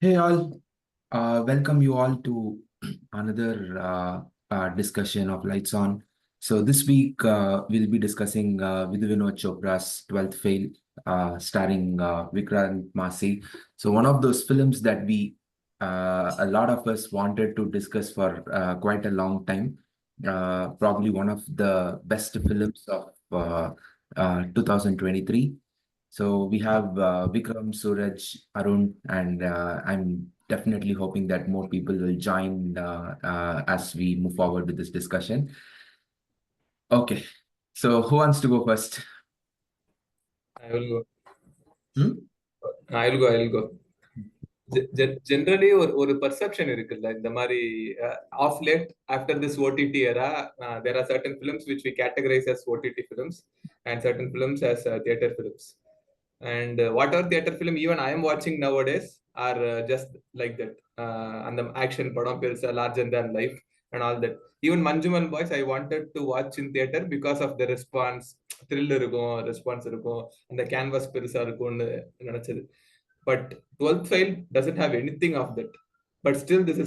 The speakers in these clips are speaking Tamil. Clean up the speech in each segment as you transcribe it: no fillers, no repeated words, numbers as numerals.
Hey all, welcome you all to another discussion of Lights On. So this week we'll be discussing Vidhu Vinod Chopra's 12th Fail, starring Vikrant Massey. So one of those films that a lot of us wanted to discuss for quite a long time. Probably one of the best films of 2023. So we have Vikram, Suraj, Arun, and I'm definitely hoping that more people will join as we move forward with this discussion. Okay, so who wants to go first? I will go. Hmm? I will go. Generally ஒரு perception இருக்குல்ல இந்த மாதிரி off late after this OTT era there are certain films which we categorize as OTT films and certain films as theater films and whatever theater film even I am watching nowadays are just like that and the action படம் பெருசா larger than life and all that even Manjumal Boys I wanted to watch in theater because of the response thrill இருக்கும் response இருக்கும் அந்த canvas பெருசா இருக்கும்னு நினைச்சது but 12th fail doesn't have anything of that but still this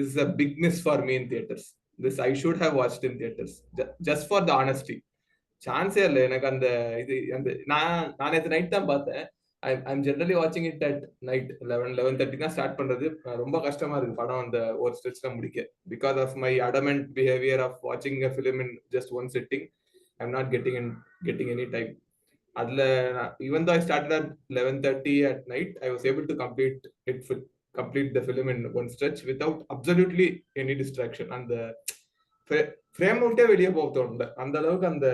is a big miss for me in theaters. This I should have watched in theaters just for the honesty. சான்ஸே இல்லை எனக்கு அந்த இது அந்த நான் நேற்று நைட் தான் பார்த்தேன். ஐம் ஜெனரலி வாட்சிங் இட் அட் நைட் 11:30 தான் ஸ்டார்ட் பண்றது. ரொம்ப கஷ்டமா இருக்கு படம் அந்த ஒரு ஸ்ட்ரெச்ல முடிக்க because of my adamant behaviour of வாட்சிங் a film in just one sitting. I'm not getting any time. அதுல even though I started at 11:30 at night, I was able to complete the film in one stretch without absolutely any distraction. And the frame விட்டே வெளியே போக தோணல அந்த அளவுக்கு அந்த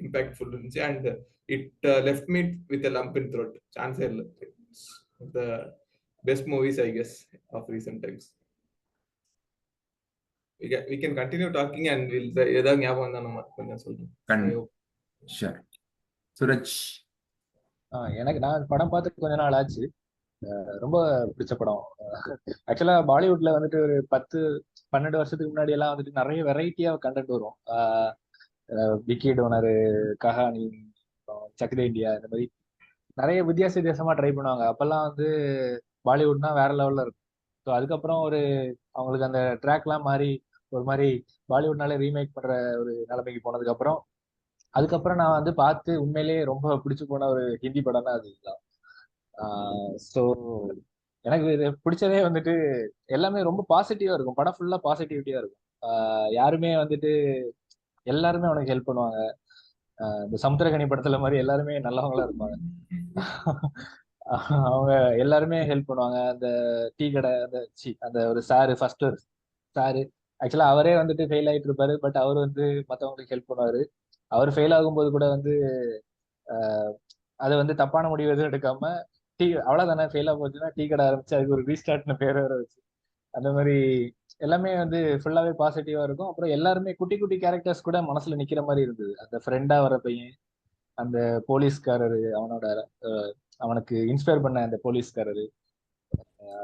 இம்பாக்ட்ஃபுல் இருந்துச்சு and it left me with a lump in throat. சான்ஸே இல்லை. the best movies I guess of recent times. We can continue talking and we'll ஏதாவது ஞாபகம் வந்தா நம்ம கொஞ்சம் சொல்றோம். Sure. Suraj. எனக்கு நான் படம் பார்த்து கொஞ்ச நாள் ஆச்சு. ரொம்ப பிடிச்ச படம். ஆக்சுவலா பாலிவுட்ல வந்துட்டு ஒரு 10-12 வருஷத்துக்கு முன்னாடி எல்லாம் வந்துட்டு நிறைய வெரைட்டியா கண்டென்ட் வரும். விக்கி டோனர், கஹானி, சக்ரே இந்தியா, இந்த மாதிரி நிறைய வித்தியாசமா ட்ரை பண்ணுவாங்க. அப்பெல்லாம் வந்து பாலிவுட்னா வேற லெவல்ல இருக்கும். ஸோ அதுக்கப்புறம் அவங்களுக்கு அந்த ட்ராக்லாம் மாறி ஒரு மாதிரி பாலிவுட்னால ரீமேக் பண்ற ஒரு நிலைமைக்கு போனதுக்கு அப்புறம் அதுக்கப்புறம் நான் வந்து பார்த்து உண்மையிலேயே ரொம்ப பிடிச்சு போன ஒரு ஹிந்தி படம்னா அதுதான். ஸோ எனக்கு இது பிடிச்சதே வந்துட்டு எல்லாமே ரொம்ப பாசிட்டிவா இருக்கும். படம் ஃபுல்லா பாசிட்டிவிட்டியா இருக்கும். யாருமே வந்துட்டு எல்லாருமே அவனுக்கு ஹெல்ப் பண்ணுவாங்க. இந்த சமுத்திரகனி படத்துல மாதிரி எல்லாருமே நல்லவங்களா இருப்பாங்க. அவங்க எல்லாருமே ஹெல்ப் பண்ணுவாங்க. அந்த டீ கடை அந்த ஒரு சாரு ஃபர்ஸ்ட் ஒரு சாரு ஆக்சுவலா அவரே வந்துட்டு ஃபெயில் ஆயிட்டு இருப்பாரு. பட் அவர் வந்து மற்றவங்களுக்கு ஹெல்ப் பண்ணுவாரு. அவர் ஃபெயில் ஆகும்போது கூட வந்து அதை வந்து தப்பான முடிவு எதுவும் எடுக்காம அவ்வளவுதானே ஃபெயில் ஆக போச்சுன்னா டீ கடை ஆரம்பிச்சு அதுக்கு ஒரு ரீஸ்டார்ட்னு பேர் வர வச்சு அந்த மாதிரி எல்லாமே வந்து ஃபுல்லாவே பாசிட்டிவா இருக்கும். அப்புறம் எல்லாருமே குட்டி குட்டி கேரக்டர்ஸ் கூட மனசுல நிக்கிற மாதிரி இருந்தது. அந்த ஃப்ரெண்டா வர பையன், அந்த போலீஸ்காரரு, அவனுக்கு இன்ஸ்பயர் பண்ண அந்த போலீஸ்காரரு,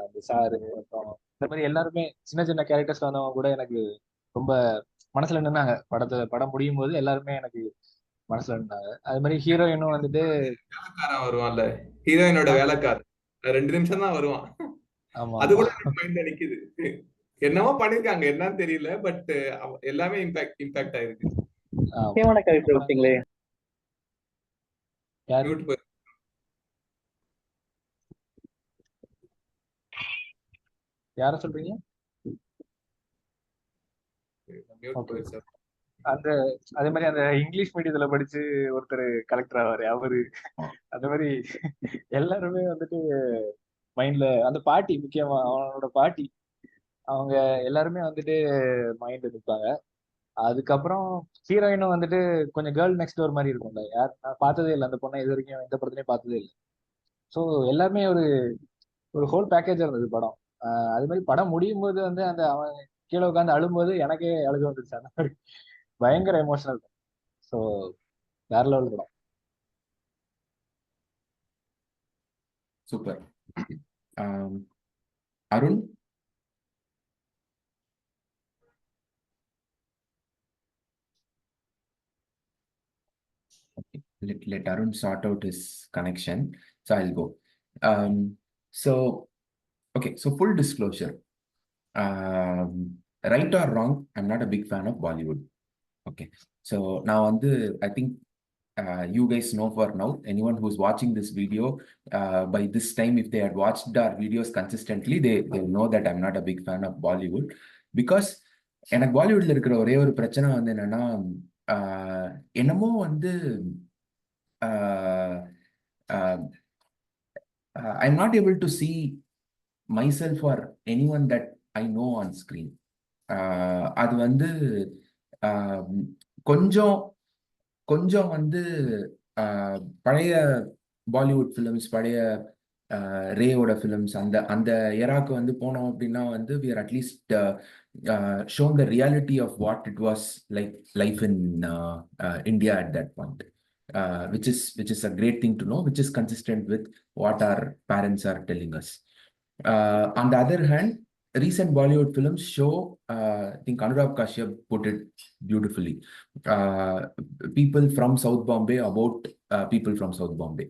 அந்த சாரு, அப்புறம் இந்த மாதிரி எல்லாருமே சின்ன சின்ன கேரக்டர்ஸ் வந்தவங்க கூட எனக்கு ரொம்ப மனசுல நின்னாங்க. படம் முடியும் போது எல்லாருமே எனக்கு மனசுல இருந்தாங்க. அது மாதிரி ஹீரோயினும் வந்துட்டு வேலைக்காரன் வருவான்ல, ஹீரோயினோட வேலைக்காரன் 2 நிமிஷம் தான் வருவான். அது கூட மைண்ட்ல நிக்குது. என்னவோ பண்ணிருக்காங்க என்னன்னு தெரியல. பட் எல்லாமே இம்பாக்ட் ஆயிருக்கு. கேரக்டர் விட்டீங்களே. யார சொல்றீங்க? அந்த அதே மாதிரி அந்த இங்கிலீஷ் மீடியத்துல படிச்சு ஒருத்தர் கலெக்டர் ஆவாரு அவரு. அந்த மாதிரி எல்லாருமே வந்துட்டு மைண்ட்ல அந்த பாட்டி, முக்கியமா அவனோட பாட்டி, அவங்க எல்லாருமே வந்துட்டு மைண்ட் நிற்பாங்க. அதுக்கப்புறம் ஹீரோயினும் வந்துட்டு கொஞ்சம் கேர்ள் நெக்ஸ்ட் டோர் மாதிரி இருக்கும்ல. நான் பார்த்ததே இல்லை அந்த பொண்ணை, இது வரைக்கும் எந்த படத்துலயும் பார்த்ததே இல்லை. ஸோ எல்லாமே ஒரு ஹோல் பேக்கேஜா இருந்தது படம். அது மாதிரி படம் முடியும் போது வந்து அந்த அவன் கீழே உட்காந்து அழும்போது எனக்கே அழுக வந்துருச்சு. அந்த மாதிரி பயங்கர எமோஷனல். ஸோ வேற லெவல் படம். Super. Arun. Let Arun sort out his connection. So I'll go. So Okay, so full disclosure, right or wrong, I'm not a big fan of Bollywood. Okay, so now I think you guys know for now, anyone who's watching this video, by this time, if they had watched our videos consistently, they know that I'm not a big fan of Bollywood. Because எனக்கு பாலிவுட்ல இருக்கிற ஒரே ஒரு பிரச்சனை என்னன்னா, என்னமோ I'm not able to see myself or anyone that I know on screen. அது கொஞ்சம் கொஞ்சம் பழைய பாலிவுட் ஃபிலிம்ஸ், பழைய ரேயோட ஃபிலிம்ஸ், அந்த எராக்கு போனோம் அப்படின்னா we are at least shown the reality of what it was like life in India at that point, which is a great thing to know, which is consistent with what our parents are telling us. On the other hand, recent Bollywood films show, I think Anurag Kashyap put it beautifully, people from South Bombay about people from South Bombay.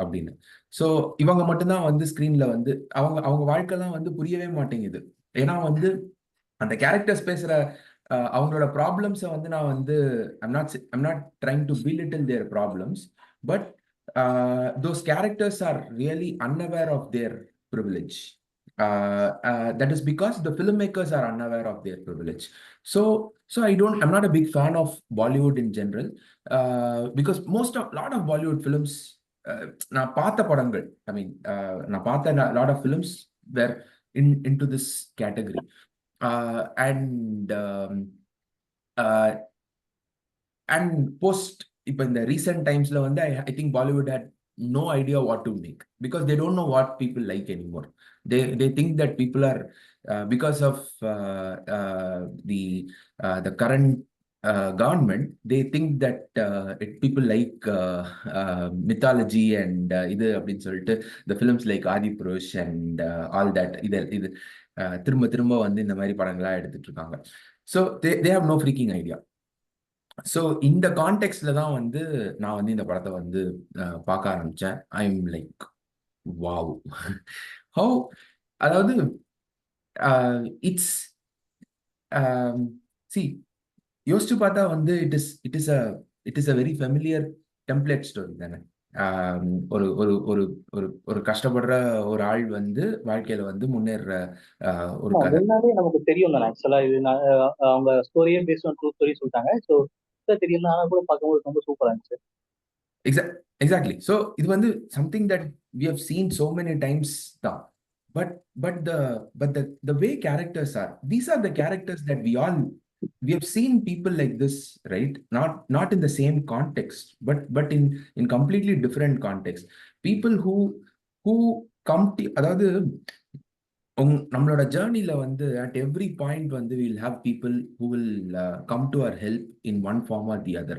அப்படின்னு. ஸோ இவங்க மட்டும்தான் ஸ்க்ரீன்ல அவங்க வாழ்க்கைலாம் புரியவே மாட்டேங்குது. ஏன்னா அந்த கேரக்டர்ஸ் பேசுற அவங்களோட ப்ராப்ளம்ஸை நான் I'm not trying to belittle their problems, but those characters are really unaware of their privilege. That is because the filmmakers are unaware of their privilege. So I'm not a big fan of Bollywood in general, because lot of Bollywood films, நான் பார்த்த படங்கள், நான் பார்த்த lot of films were into this category, and post இப்போ இந்த recent timesல I think Bollywood had no idea what to make, because they don't know what people like anymore. They think that people are because of the current government, they think that people like mythology and இது அப்படின்னு சொல்லிட்டு the films like Adi Purush and all that, இது திரும்ப திரும்ப இந்த மாதிரி படங்களா எடுத்துட்டு இருக்காங்க. So they have no freaking idea. So இந்த கான்டெக்ட்ல தான் நான் இந்த படத்தை பார்க்க ஆரம்பிச்சேன். I am like wow, how, அதாவது இட்ஸ் சி யோசிச்சு பார்த்தா it is a very familiar template story தானே. ஒரு ஒரு ஒரு ஒரு ஒரு கஷ்டப்படுற ஒரு ஆள் வாழ்க்கையில முன்னேற ஒரு கதை. நமக்கு தெரியும் தானே ஆக்சுவலா. இது அவங்க ஸ்டோரியே பேஸ்ட் ஆன் ட்ரூ ஸ்டோரி சொல்லிட்டாங்க. ஸோ தெரியும், ஆனா கூட பார்க்கும்போது ரொம்ப சூப்பரா இருந்துச்சு. Exactly. So இது something that we have seen so many times தான். But the way characters are, these are the characters that we have seen people like this, right? Not in the same context, but in completely different context. People who come to, அதாவது நம்மளோட ஜேர்னில at every point we'll have people who will come to our help in one form or the other.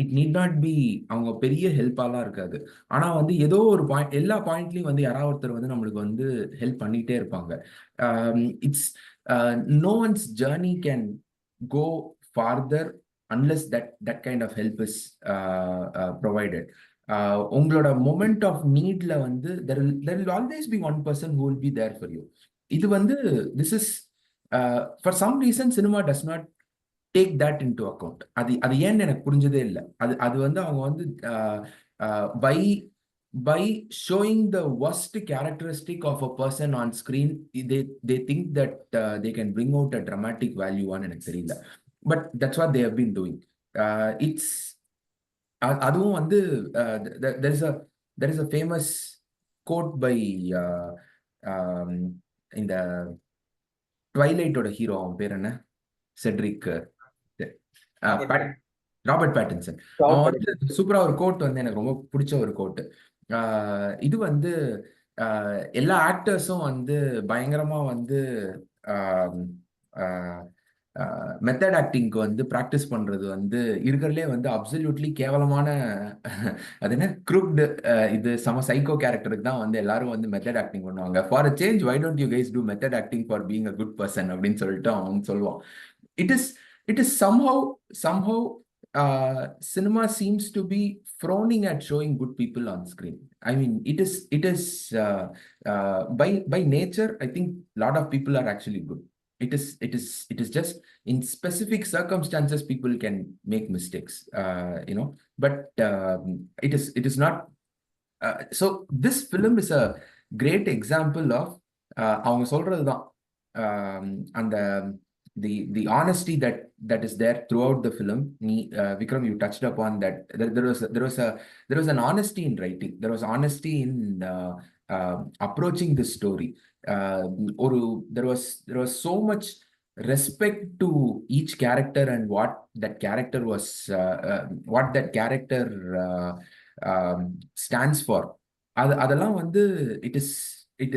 It need not be அவங்க பெரிய ஹெல்ப்பாலாம் இருக்காது, ஆனா ஏதோ ஒரு பாயிண்ட், எல்லா பாயிண்ட்லயும் யாராவது ஒருத்தர் நம்மளுக்கு ஹெல்ப் பண்ணிட்டே இருப்பாங்க. It's no one's journey can go farther unless that kind of help is provided. உங்களோட மொமெண்ட் ஆஃப் நீட்ல there will always be one person who will be there for you. இது this is for some reason cinema does not take that into account. அது ஏன்னு எனக்கு புரிஞ்சதே இல்லை. அது அவங்க by showing the worst characteristic of a person on screen, they think that they can bring out a dramatic value on எனக்கு தெரியல. But that's what they have been doing. It's அதுவும் there is a famous quote by இந்த ட்வைலைட்டோட ஹீரோ, அவன் பேர் என்ன, செட்ரிக், ராபர்ட் பேட்டின்சன். அவன் சூப்பரா ஒரு கோட் எனக்கு ரொம்ப பிடிச்ச ஒரு கோட். இது எல்லா ஆக்டர்ஸும் பயங்கரமா மெத்தட் ஆக்டிங்க்கு ப்ராக்டிஸ் பண்றது இருக்கிறதுலே அப்சல்யூட்லி கேவலமான அது என்ன க்ரூக்டு, இது சம சைக்கோ கேரக்டருக்கு தான் எல்லாரும் மெத்தட் ஆக்டிங் பண்ணுவாங்க. For a change why don't you guys do method acting for being a good person அப்படின்னு சொல்லிட்டு அவன் சொல்லுவான். It is somehow cinema seems to be frowning at showing good people on screen. I mean, it is by nature, I think a lot of people are actually good. It is just in specific circumstances people can make mistakes, but it is not. So this film is a great example of அவங்க சொல்றதுதான், அந்த the honesty that is there throughout the film. Vikram, you touched upon that. There was an honesty in writing. There was honesty in approaching this story. There was so much respect to each character and what that character stands for. அதெல்லாம் வந்து it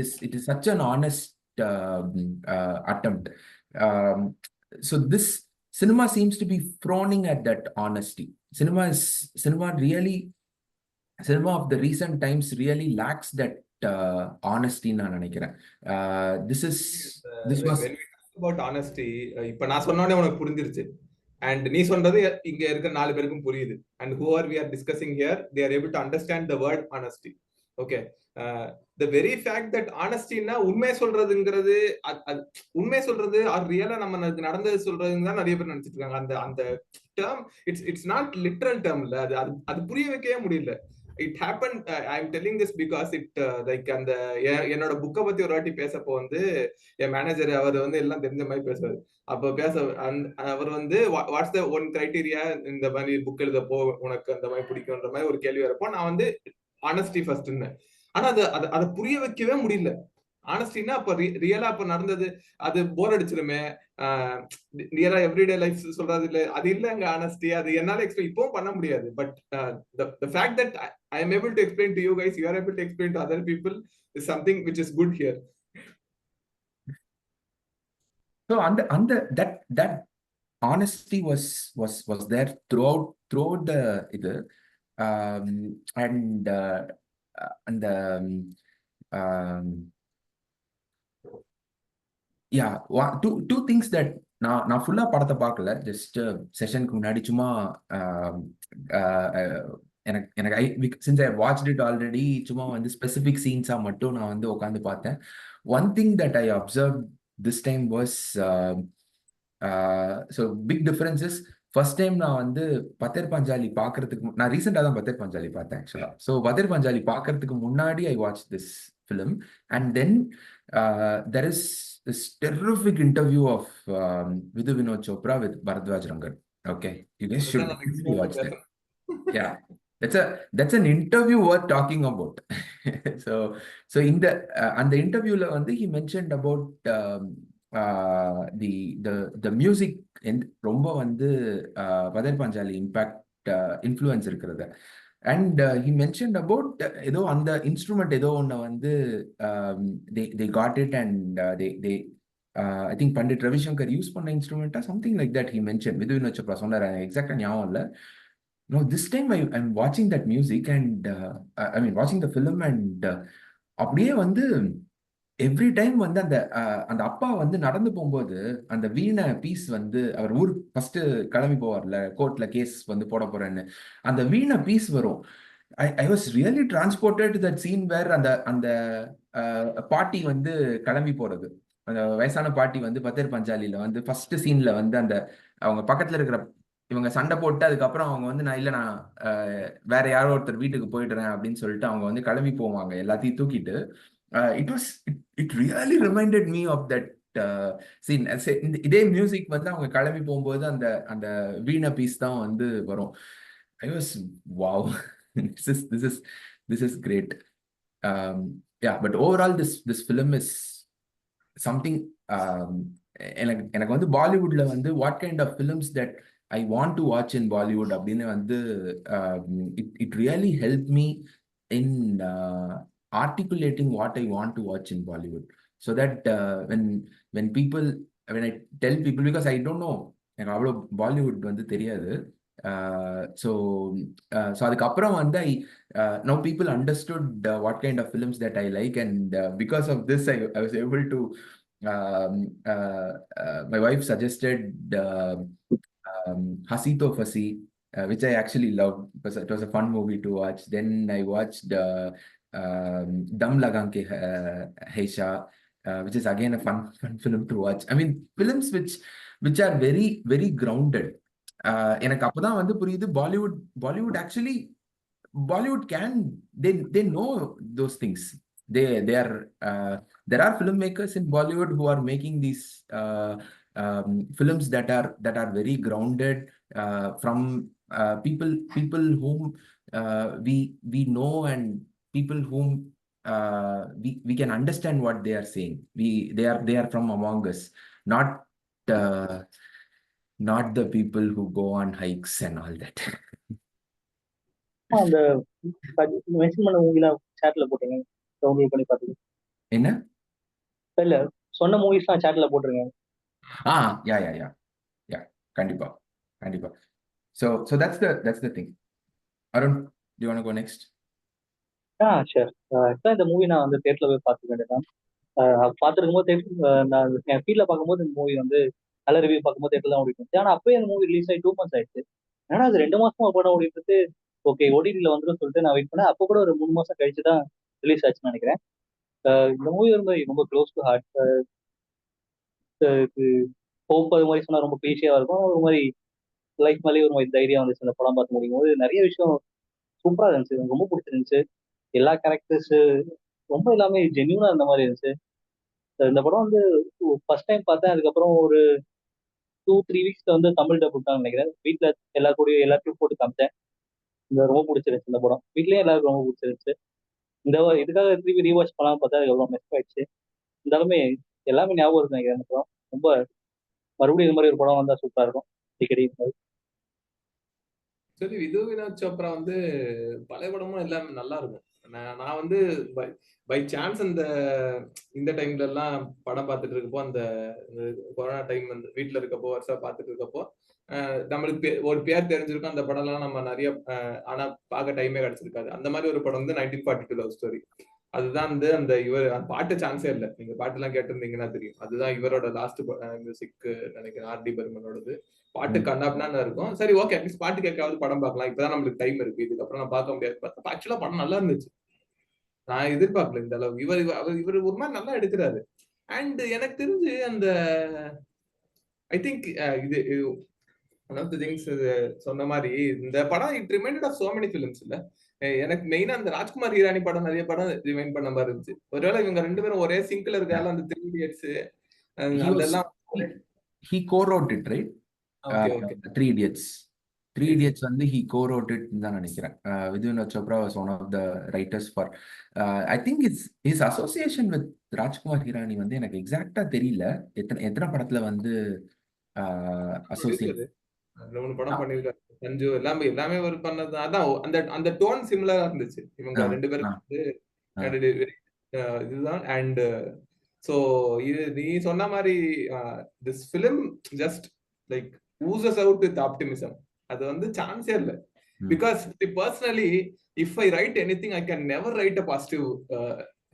is such an honest attempt. So this cinema seems to be frowning at that honesty. Cinema of the recent times really lacks that honesty நான் நினைக்கிறேன். This was when we talk about honesty, இப்ப நான் சொன்னோனே உனக்கு புரிஞ்சிருச்சு, and நீ சொல்றது இங்க இருக்க 4 பேருக்கும் புரியுது, and whoever we are discussing here, they are able to understand the word honesty. Okay, the very fact that honesty na உண்மை சொல்றதுங்கிறது, உண்மை சொல்றது ஆர் ரியலா நம்ம நடந்தது சொல்றதுன்னு தான் நிறைய பேர் நினைச்சிட்டு இருக்காங்க. அந்த term, it's not literal term இல்ல, அது புரிய வைக்கவே முடியல. It happened, I'm telling this because it like அந்த என்னோட புக்கை பத்தி ஒரு வாட்டி பேசப்போ வந்து என் மேனேஜர் அவர் வந்து எல்லாம் தெரிஞ்ச மாதிரி பேசுவாரு. அப்ப அவர் வந்து வாட்ஸ் த ஒன் கிரைட்டீரியா இந்த மாதிரி புக் எழுதப்போ உனக்கு அந்த மாதிரி பிடிக்கும்ன்ற மாதிரி ஒரு கேள்வி வரப்போ நான் வந்து ஆனஸ்டி ஃபர்ஸ்ட் இருந்தேன். ஆனா அதை புரிய வைக்கவே முடியல. ஆனஸ்டினா அப்ப ரியலா அப்ப நடந்தது அது போர் அடிச்சிருமே, ரியலா எவ்ரிடே லைஃப் சொல்றது இல்ல, அது இல்ல அங்க ஆனஸ்டி. அது என்னால எக்ஸ்பிளைன் இப்பவும் பண்ண முடியாது. But the fact that I am able to explain to you guys, you are able to explain to other people is something which is good here. So that honesty was there throughout the இது and அந்த yeah, two things that நான் ஃபுல்லா படத்தை பார்க்கல, ஜஸ்ட் செஷனுக்கு முன்னாடி சும்மா எனக்கு since I watched it already, சும்மா வந்து ஸ்பெசிபிக் சீன்ஸா மட்டும் நான் வந்து உட்காந்து பார்த்தேன். One thing that I observed this time was so big differences. First time நான் வந்து பத்தர் பஞ்சாலி பார்க்கறதுக்கு, நான் ரீசெண்டாக தான் பத்தர் பஞ்சாலி பார்த்தேன் ஆக்சுவலா. ஸோ பத்தர் பஞ்சாலி பார்க்கறதுக்கு முன்னாடி I watch this film, and then there is this terrific interview of Vidhu Vinod Chopra with Bharadwaj Rangan. Okay, you guys should watch that. Yeah, that's an interview worth talking about. So in the interview la வந்து he mentioned about the music ரொம்ப வந்து பதர் பஞ்சாலி இம்பாக்ட் இன்ஃப்ளூயன்ஸ் இருக்கிறது. And he mentioned about ஏதோ அந்த இன்ஸ்ட்ருமெண்ட் ஏதோ ஒன்று வந்து they got it and they I think Pandit Ravishankar use பண்ண இன்ஸ்ட்ருமெண்டா something like that he mentioned. Vidhu Vinod Chopra சொன்னார், எக்ஸாக்டா ஞாபகம் இல்லை. No, this time I'm watching that music and I mean watching the film and அப்படியே வந்து எவ்ரி டைம் வந்து அந்த அப்பா வந்து நடந்து போகும்போது அந்த வீணை பீஸ் வந்து அவர் ஊருக்கு ஃபர்ஸ்ட் கிளம்பி போவார்ல, கோர்ட்ல கேஸ் வந்து போட போறேன்னு, அந்த வீணை பீஸ் வரும். I was really transported to that scene where அந்த பாட்டி வந்து கிளம்பி போறது, அந்த வயசான பாட்டி வந்து பத்தர் பஞ்சாலில வந்து ஃபர்ஸ்ட் சீன்ல வந்து அந்த அவங்க பக்கத்துல இருக்கிற இவங்க சண்டை போட்டு அதுக்கப்புறம் அவங்க வந்து நான் வேற யாரோ ஒருத்தர் வீட்டுக்கு போயிடுறேன் அப்படின்னு சொல்லிட்டு அவங்க வந்து கிளம்பி போவாங்க எல்லாத்தையும் தூக்கிட்டு. It really reminded me of that scene. இதே மியூசிக் வந்து அவங்க கிளம்பி போகும்போது அந்த வீணை பீஸ் தான் வந்து வரும். I was wow, this is great. Yeah, but overall this film is something. எனக்கு வந்து பாலிவுட்ல வந்து what kind of films that I want to watch in Bollywood அப்படின்னு வந்து it really helped me in articulating what I want to watch in Bollywood, so that when I tell people, because I don't know, எனக்கு அவ்வளோ பாலிவுட் வந்து தெரியாது, so அதுக்கப்புறம் வந்து now people understood what kind of films that I like, and because of this I was able to my wife suggested Hasito Fasi, which I actually loved because it was a fun movie to watch. Then I watched Dum Lagan Ke Haisha, which is again a fun film to watch. I mean, films which are very, very grounded. எனக்கு அப்பதான் வந்து புரியுது Bollywood actually Bollywood they know those things. They are there are filmmakers in Bollywood who are making these films that are very grounded from people whom we know, and people whom we can understand what they are saying. They are from among us, not uh, not the people who go on hikes and all that. அந்த மென்ஷன் பண்ண மூவிலாம் சேட்ல போட்டுருங்க, டவுன்லோட் பண்ணி பார்த்துங்க. என்ன இல்ல சொன்ன மூவிஸ்லாம் சேட்ல போட்டுருங்க. யா கண்டிப்பா. So that's the thing. Arun, do you want to go next? Sure. இந்த மூவி நான் வந்து தேட்டர்ல போய் பார்த்துக்க வேண்டியதான். பார்த்துருக்கும் போது நான் என் ஃபீல்ட்ல பார்க்கும்போது இந்த மூவி வந்து நல்ல ரிவ்யூ பார்க்கும்போது தேட்டர் தான் ஓடிட்டு இருந்துச்சு. ஆனா அப்பயே அந்த மூவி ரிலீஸ் ஆகி 2 months ஆயிடுச்சு. ஏன்னா அது 2 மாசமா படம் ஓடிட்டு இருக்கு. ஓகே ஓடிடில வந்துடும் சொல்லிட்டு நான் வெயிட் பண்ணேன். அப்போ கூட ஒரு 3 மாசம் கழிச்சு தான் ரிலீஸ் ஆச்சுன்னு நினைக்கிறேன். இந்த மூவி வந்து ரொம்ப க்ளோஸ் டு ஹார்ட். ஹோப் அது மாதிரி சொன்னா ரொம்ப கிளீஷியா இருக்கும். ஒரு மாதிரி லைஃப் மேலேயே ஒரு மாதிரி தைரியம் வந்துச்சு அந்த படம் பார்த்து முடியும் போது. நிறைய விஷயம் சூப்பரா இருந்துச்சு, எனக்கு ரொம்ப பிடிச்சிருந்துச்சு. எல்லா கேரக்டர்ஸ் ரொம்ப எல்லாமே ஜென்யூனா இருந்த மாதிரி இருந்துச்சு. இந்த படம் வந்து ஃபர்ஸ்ட் டைம் பார்த்தேன். அதுக்கப்புறம் ஒரு 2-3 வீக்ஸ்ல வந்து தமிழ் டப் விட்டான்னு நினைக்கிறேன். வீட்டுல எல்லாத்தையும் போட்டு காமிச்சேன். இந்த ரொம்ப பிடிச்சிருந்துச்சு இந்த படம். வீட்லயே எல்லாருக்கும் ரொம்ப பிடிச்சிருந்துச்சு. இதுக்காக திருப்பி ரீவாச் பண்ணலாம் பார்த்தா அதுக்கப்புறம் மிஸ் ஆயிடுச்சு. இருந்தாலுமே எல்லாமே ஞாபகம் இருக்கு நினைக்கிறேன் இந்த படம். ரொம்ப மறுபடியும் இது மாதிரி ஒரு படம் வந்தா சூப்பரா இருக்கும் அடிக்கடி. சரி, வினோத் சோப்ரா வந்து பழைய படமும் எல்லாமே நல்லா இருக்கும். நான் வந்து பை சான்ஸ் இந்த டைம்ல எல்லாம் படம் பார்த்துட்டு இருக்கப்போ, அந்த கொரோனா டைம் வந்து வீட்டுல இருக்கப்போ வருஷம் பார்த்துட்டு இருக்கப்போ நம்மளுக்கு ஒரு பேர் தெரிஞ்சிருக்கும். அந்த படம் எல்லாம் நம்ம நிறைய ஆனா பார்க்க டைமே கிடைச்சிருக்காது. அந்த மாதிரி ஒரு படம் வந்து 1942 லவ் ஸ்டோரி. அதுதான் வந்து இவர் பாட்டு சான்ஸே இல்லை. நீங்க பாட்டு எல்லாம் கேட்டிருந்தீங்கன்னா தெரியும். அதுதான் இவரோட லாஸ்ட் மியூசிக் நினைக்கிறேன், ஆர்டி பர்மனோடது. பாட்டு கண்ணாப்னான்னு இருக்கும். சரி, ஓகே, அட்லீஸ்ட் பாட்டு கேட்காவது படம் பார்க்கலாம். இப்பதான் நம்மளுக்கு டைம் இருக்கு, இதுக்கப்புறம் நான் பார்க்க முடியாது. ஆக்சுவலா படம் நல்லா இருந்துச்சு. நான் எதிர்பார்க்கல இந்த அளவு. இவர் ஒரு மாதிரி நல்லா எடுக்கிறாரு. அண்ட் எனக்கு தெரிஞ்சு ஐ திங்க் இது ஒன் ஆஃப் தி திங்ஸ் சொன்ன மாதிரி இந்த படம் it reminded of so many films. இல்ல, எனக்கு மெயினா அந்த ராஜ்குமார் ஹீரானி படம் நிறைய படம் ரிமைண்ட் பண்ண மாதிரி இருந்துச்சு. ஒருவேளை இவங்க 2 பேரும் ஒரே சிங்க்ல இருக்கால, அந்த 3 Idiots அதெல்லாம் he co-wrote it, right? Okay. 3 Idiots வந்து he co-wrote it தான் நினைக்கிறேன். Vinod Chopra was one of the writers for I think his association with Rajkumar Hirani வந்து எனக்கு எக்ஸாக்ட்டா தெரியல. எத்தனை படத்துல வந்து அசோசியேட் 2 படம் பண்ணிருக்காரு. சஞ்சு எல்லாமே ஒரு பண்ணது. அதான் அந்த டோன் சிமிலரா இருந்துச்சு. இவங்க 2 பேரும் இதுதான். அண்ட் சோ இது நீ சொன்ன மாதிரி this film just like oozes out with optimism. அது வந்து சான்ஸே இல்லை. Because personally if I right anything I can never right a positive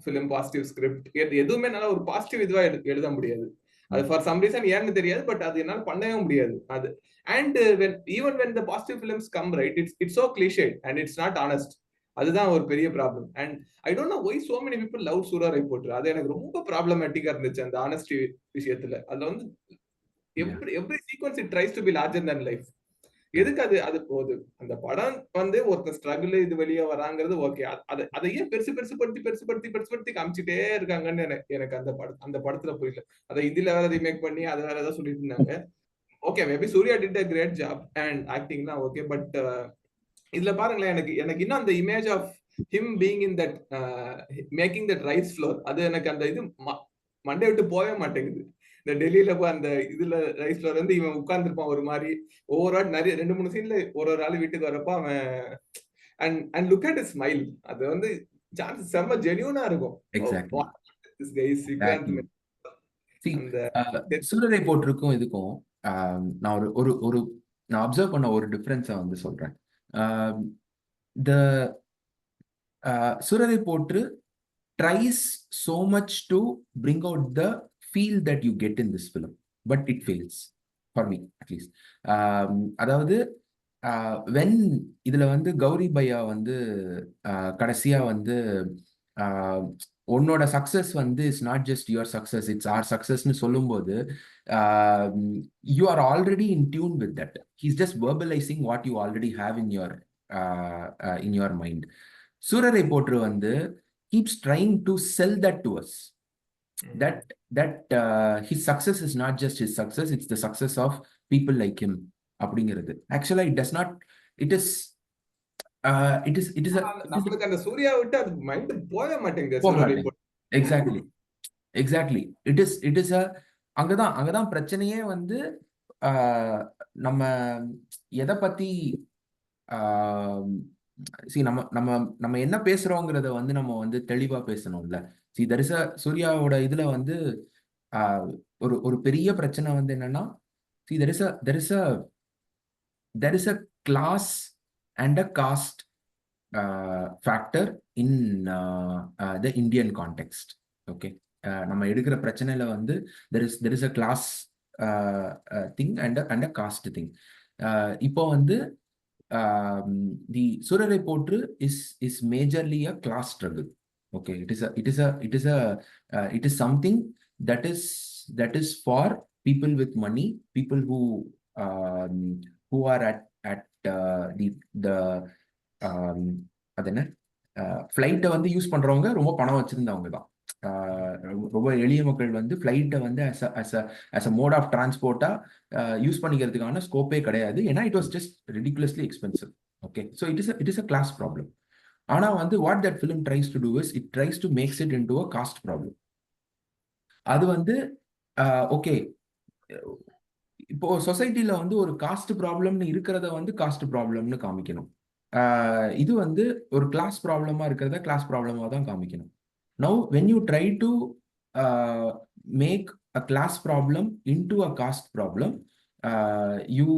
film, positive script. எதுவுமே நல்லா ஒரு பாசிட்டிவ் இதுவா எழுத முடியாது. அது ஃபார் சம் ரீசன் ஏன்னு தெரியாது, பட் அது என்னால பண்ணவே முடியாது அது. And even when the positive films come, right, it's so cliched and it's not honest. அதுதான் ஒரு பெரிய problem. And I don't no why so many people love சூரரை போட்டு. அது எனக்கு ரொம்ப ப்ராப்ளமேட்டிக்கா இருந்துச்சு அந்த ஆனஸ்டி விஷயத்துல. அதுல வந்து every sequence it tries to be larger than life. எதுக்கு அது போகுது? அந்த படம் வந்து ஒருத்தர் ஸ்ட்ரகிள் இது வெளியே வராங்கிறது ஓகே. அதையே பெருசுபடுத்தி காமிச்சிட்டே இருக்காங்கன்னு எனக்கு அந்த படத்துல புரியல. அதை ஹிந்தில வேற ரீமேக் பண்ணி அதை வேற ஏதாவது சொல்லிட்டு இருந்தாங்க. Okay, maybe Suriya did a great job and ஆக்டிங்லாம் ஓகே. பட் இதுல பாருங்களேன், எனக்கு இன்னும் அந்த image of him being in that making that rice flour, அது எனக்கு அந்த இது மண்டே விட்டு போகவே மாட்டேங்குது. இந்த டெல்லியில போய் அந்த இதுல ரைஸ் ஃப்ளோர் வந்து இவன் உட்கார்ந்துருப்பான் ஒரு மாதிரி. ஒவ்வொரு ஆள் நிறைய 2-3 சீன்ல ஒரு ஆள் வீட்டுக்கு வரப்போ அவன் அண்ட் லுக் அட் ஸ்மைல். அது வந்து சான்ஸ் செம்ம ஜென்யூனா இருக்கும். சூரரை போட்டிருக்கும் இதுக்கும் நான் ஒரு நான் அப்சர்வ் பண்ண ஒரு டிஃபரன்ஸை வந்து சொல்றேன். சூரரை போட்டு tries so much to bring out the feel that you get in this film, but it fails for me at least. அதாவது வென் இதுல வந்து கௌரி பையா வந்து கடைசியா வந்து உன்னோட சக்சஸ் வந்து it's not just your success, it's our சக்சஸ்ன்னு சொல்லும்போது you are already in tune with that. He's just verbalising what you already have in your mind. Soorarai Pottru வந்து keeps trying to sell that to us, that his success is not just his success, it's the success of people like him அப்படிங்கிறது. ஆக்சுவலா it does not, it is நம்மளுக்கு அந்த சூர்யா விட்டு அது மைண்ட் போக மாட்டேங்குது. எக்ஸாக்ட்லி இட் இஸ் அங்கதான் பிரச்சனையே வந்து நம்ம எதை பத்தி நம்ம என்ன பேசுறோங்கிறத வந்து நம்ம வந்து தெளிவா பேசணும்ல. சூர்யாவோட இதுல வந்து ஒரு பெரிய பிரச்சனை வந்து என்னன்னா, there is a class and a caste factor in the Indian context. Okay, நம்ம எடுக்கிற பிரச்சனையில வந்து there is a class thing and a caste thing. இப்போ வந்து the Surarai Potru is majorly a class struggle. Okay, it is something that is for people with money, people who are at the அதென்ன ஃப்ளைட்டை வந்து யூஸ் பண்றவங்க ரொம்ப பணம் வச்சிருந்தவங்க தான். ரொம்ப எளிய மக்கள் வந்து ஃப்ளைட்டை வந்து as a mode of transportா யூஸ் பண்ணிக்கிறதுக்கான ஸ்கோப்பே கிடையாது. ஏன்னா it was just ridiculously expensive. Okay, so it is a class problem. ஆனா வந்து what that film tries to do is it tries to makes it into a caste problem. அது வந்து ஓகே, இப்போ சொசைட்டில வந்து ஒரு காஸ்ட் ப்ராப்ளம்னு இருக்கிறத வந்து காஸ்ட் ப்ராப்ளம்னு காமிக்கணும். இது வந்து ஒரு கிளாஸ் ப்ராப்ளமா இருக்கிறத கிளாஸ் ப்ராப்ளமா தான் காமிக்கணும். Now, when you try to make a class problem into a caste problem, you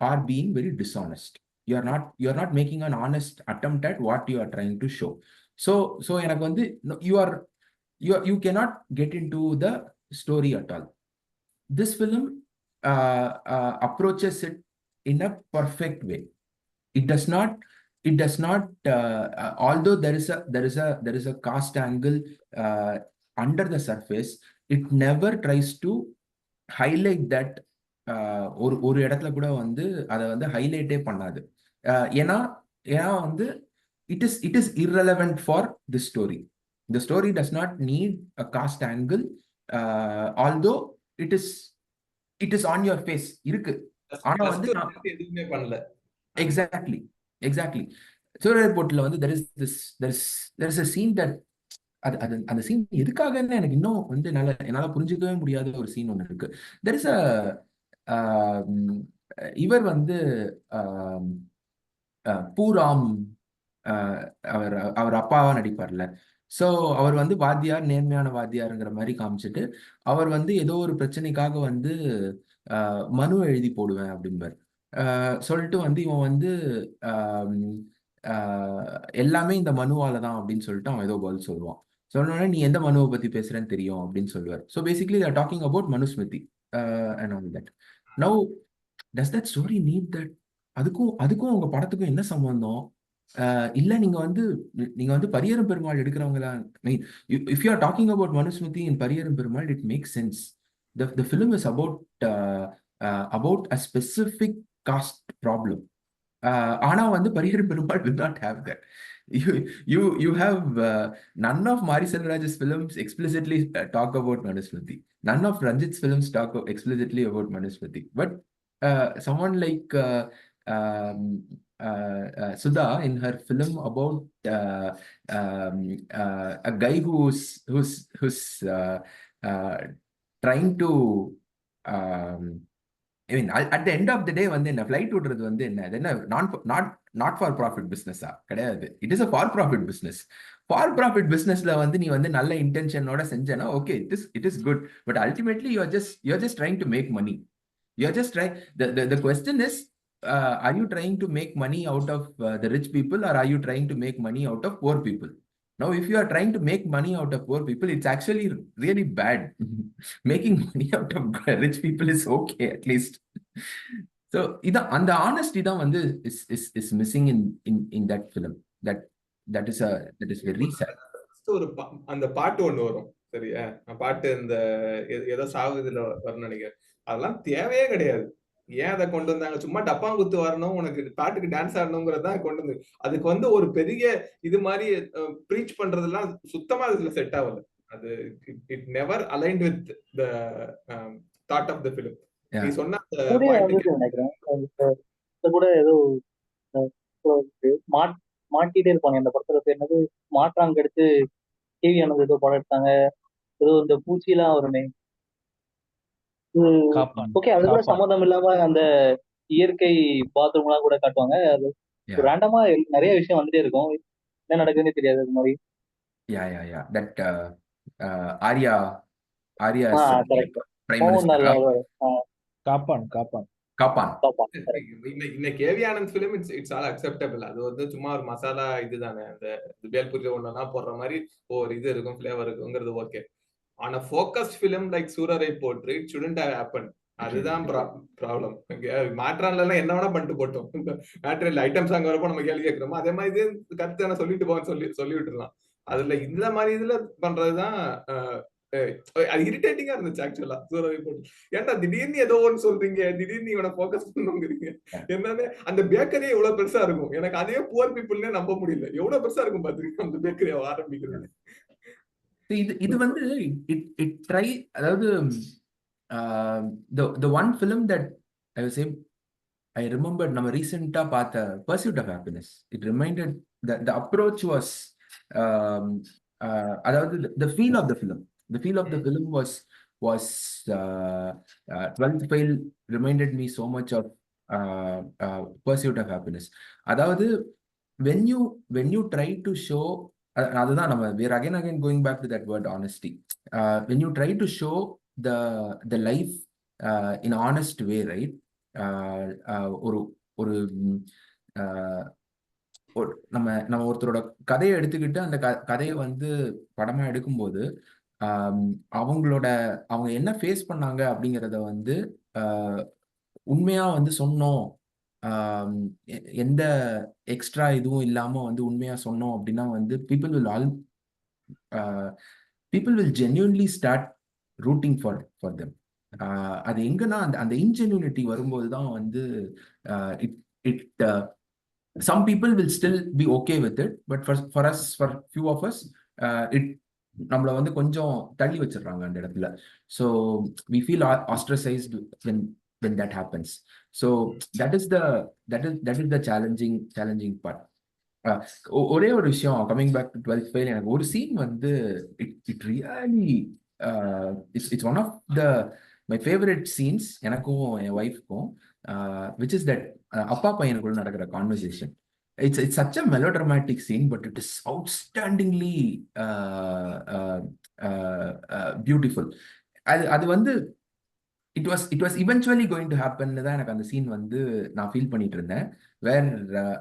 are being very dishonest. You are not making an honest attempt at what you are trying to show. So எனக்கு வந்து you cannot get into the story at all. This film approaches it in a perfect way. It does not although there is a caste angle under the surface, it never tries to highlight that. ஒரு இடத்துல கூட வந்து அதை வந்து ஹைலைட்டே பண்ணாது. ஏன்னா வந்து it is irrelevant for the story. The story does not need a caste angle, although it is on your face இருக்கு. ஆனா வந்து எதுவுமே பண்ணல. Exactly. சூரரை போட்டுல வந்து there is a scene that அந்த சீன் எதுக்காகன்னு எனக்கு இன்னும் வந்து என்னால புரிஞ்சுக்கவே முடியாத ஒரு சீன் ஒண்ணு இருக்கு. there is a இவர் வந்து பூராம் அவர் அப்பாவா நடிப்பார்ல. ஸோ அவர் வந்து வாத்தியார், நேர்மையான வாத்தியாருங்கிற மாதிரி காமிச்சிட்டு அவர் வந்து ஏதோ ஒரு பிரச்சனைக்காக வந்து மனு எழுதி போடுவேன் அப்படின்பார். சொல்லிட்டு வந்து இவன் வந்து எல்லாமே இந்த மனுவால தான் அப்படின்னு சொல்லிட்டு அவன் ஏதோ பதில் சொல்லுவான். சொன்னோடனே நீ எந்த மனுவை பத்தி பேசுறேன்னு தெரியும் அப்படின்னு சொல்லுவார். So basically they are talking about Manusmriti and all that. Now, does that story need that? அதுக்கும் உங்க படத்துக்கும் என்ன சம்பந்தம்? இல்ல நீங்க வந்து பரியரும் Perumal எடுக்கிறவங்களா? if you are talking about Manusmriti in பரியரும் Perumal, it makes sense. The film is about a specific caste problem. ஆனா வந்து பரியரும் Perumal will not have that. You have none of Mari Selvaraj's films explicitly talk about Manusmriti. None of Ranjit's films talk explicitly about Manusmriti. But someone like Sudha in her film about a guy who's trying to I mean, at the end of the day வந்து என்ன ஃபிளைட் விடுறது வந்து என்ன நாட் ஃபார் ப்ராஃபிட் பிஸ்னஸா கிடையாது. It is a for profit business. For profit பிஸ்னஸ்ல வந்து நீ வந்து நல்ல இன்டென்ஷனோட செஞ்சனா okay, it is good. But ultimately you are just trying to make money. You are just trying. The question is, are you trying to make money out of the rich people, or are you trying to make money out of poor people? Now, if you are trying to make money out of poor people, it's actually really bad. Making money out of rich people is okay, at least. So இதான் அந்த ஆனஸ்டி தான் வந்து is missing in that film. That is very sad. ஒரு அந்த பாட்டு ஒண்ணு வரும் சரியா, பாட்டு இந்த ஏதோ சாகுதுல வரும்னு நினைக்கிறேன். அதெல்லாம் தேவையே கிடையாது. ஏன் அதை கொண்டு வந்தாங்க? சும்மா டப்பாங்குத்து வரணும், உனக்கு பாட்டுக்கு டான்ஸ் ஆடணுங்கிறதான் கொண்டு வந்து. அதுக்கு வந்து ஒரு பெரிய இது மாதிரி ப்ரீச் பண்றதெல்லாம் சுத்தமா அதுல செட் ஆகல. அது it never aligned with the thought of the film. நீ சொன்ன நினைக்கிறேன் கூட ஏதோ மாட்டிட்டே இருப்பாங்க. அந்த படத்துல பேர் என்னது, மாற்றாங்க எடுத்து கேவி ஆனது ஏதோ படம் எடுத்தாங்க, ஏதோ இந்த பூச்சிலாம் வருமே. ஓகே, அது கூட சம்மந்தம் இல்லாம அந்த இயற்கை பாத்ரூம் எல்லாம் கூட காட்டுவாங்க. அது ரேண்டமா நிறைய விஷயம் வந்துட்டே இருக்கும், என்ன நடக்குதுன்னு தெரியாது. அது மாதிரி Arya KV Anand film it's all acceptable. அது வந்து சும்மா ஒரு மசாலா இதுதானே, அந்த பேல்பூரி ஒண்ணெல்லாம் போடுற மாதிரி ஒரு இது இருக்கும், ஃபிளேவர் இருக்குங்கிறது ஓகே. ஆனா ஃபோக்கஸ்ட் ஃபிலிம் லைக் சூரரை போற்று இட் ஷுடன்ட் ஹேவ் ஹேப்பன். அதுதான் ப்ராப்ளம். மாற்றான்ல எல்லாம் என்ன வேணா பண்ணிட்டு போட்டோம், மேட்ரியல் ஐட்டம் சாங் வரப்போ நம்ம கேள்வி கேட்கிறோமோ அதே மாதிரி இது கருத்து தானே சொல்லிட்டு போன்னு சொல்லி விட்டுருலாம். அதுல இந்த மாதிரி இதுல பண்றதுதான் அது இரிட்டேட்டிங்கா இருந்துச்சு ஆக்சுவலா. சூரரை போட்டு ஏன்டா திடீர்னு ஏதோ ஒன்று சொல்றீங்க, திடீர்னு இவனை ஃபோக்கஸ் பண்ணுங்கிறீங்க. என்னன்னு அந்த பேக்கரியே எவ்வளவு பெருசா இருக்கும், எனக்கு அதே புவர் பீப்புள்னே நம்ப முடியல. எவ்வளவு பெருசா இருக்கும் பாத்துருக்கீங்க அந்த பேக்கரியை ஆரம்பிக்கிறது. இது வந்து இட் ட்ரை, அதாவது the one film that I was saying I remembered நம்ம ரீசெண்டா பார்த்த Pursuit of Happiness. It reminded the approach was அதாவது the feel of the film was 12th Fail reminded me so much of Pursuit of Happiness. அதாவது when you try to show, அதுதான் நம்ம we're again going back to that word honesty. When you try to show the life in honest way, right? ஒரு நம்ம ஒருத்தரோட கதையை எடுத்துக்கிட்டு அந்த கதையை வந்து படமா எடுக்கும்போது அவங்க என்ன ஃபேஸ் பண்ணாங்க அப்படிங்கிறத வந்து உண்மையா வந்து சொன்னோம், எந்த எக்ஸ்ட்ரா இதுவும் இல்லாம வந்து உண்மையா சொன்னோம் அப்படின்னா வந்து people will genuinely start rooting for them. அது எங்கன்னா அந்த இன்ஜென்யூனிட்டி வரும்போது தான் வந்து some people will still be okay with it, but for us, for few of us, நம்மள வந்து கொஞ்சம் தள்ளி வச்சிடறாங்க அந்த இடத்துல. So we feel ostracized when that happens. So that is the challenging part. ஒரே ஒரு விஷயம், coming back to 12th Fail, எனக்கு ஒரு சீன் வந்து it really it's one of my favourite scenes எனக்கும் என் ஒய்ஃப்க்கும், which is that அப்பா பையனுக்குள்ள நடக்கிற conversation. It's such a melodramatic scene, but it is outstandingly beautiful. அது வந்து it was eventually going to happen தான் எனக்கு அந்த சீன் வந்து நான் ஃபீல் பண்ணிட்டு இருந்தேன். வேர்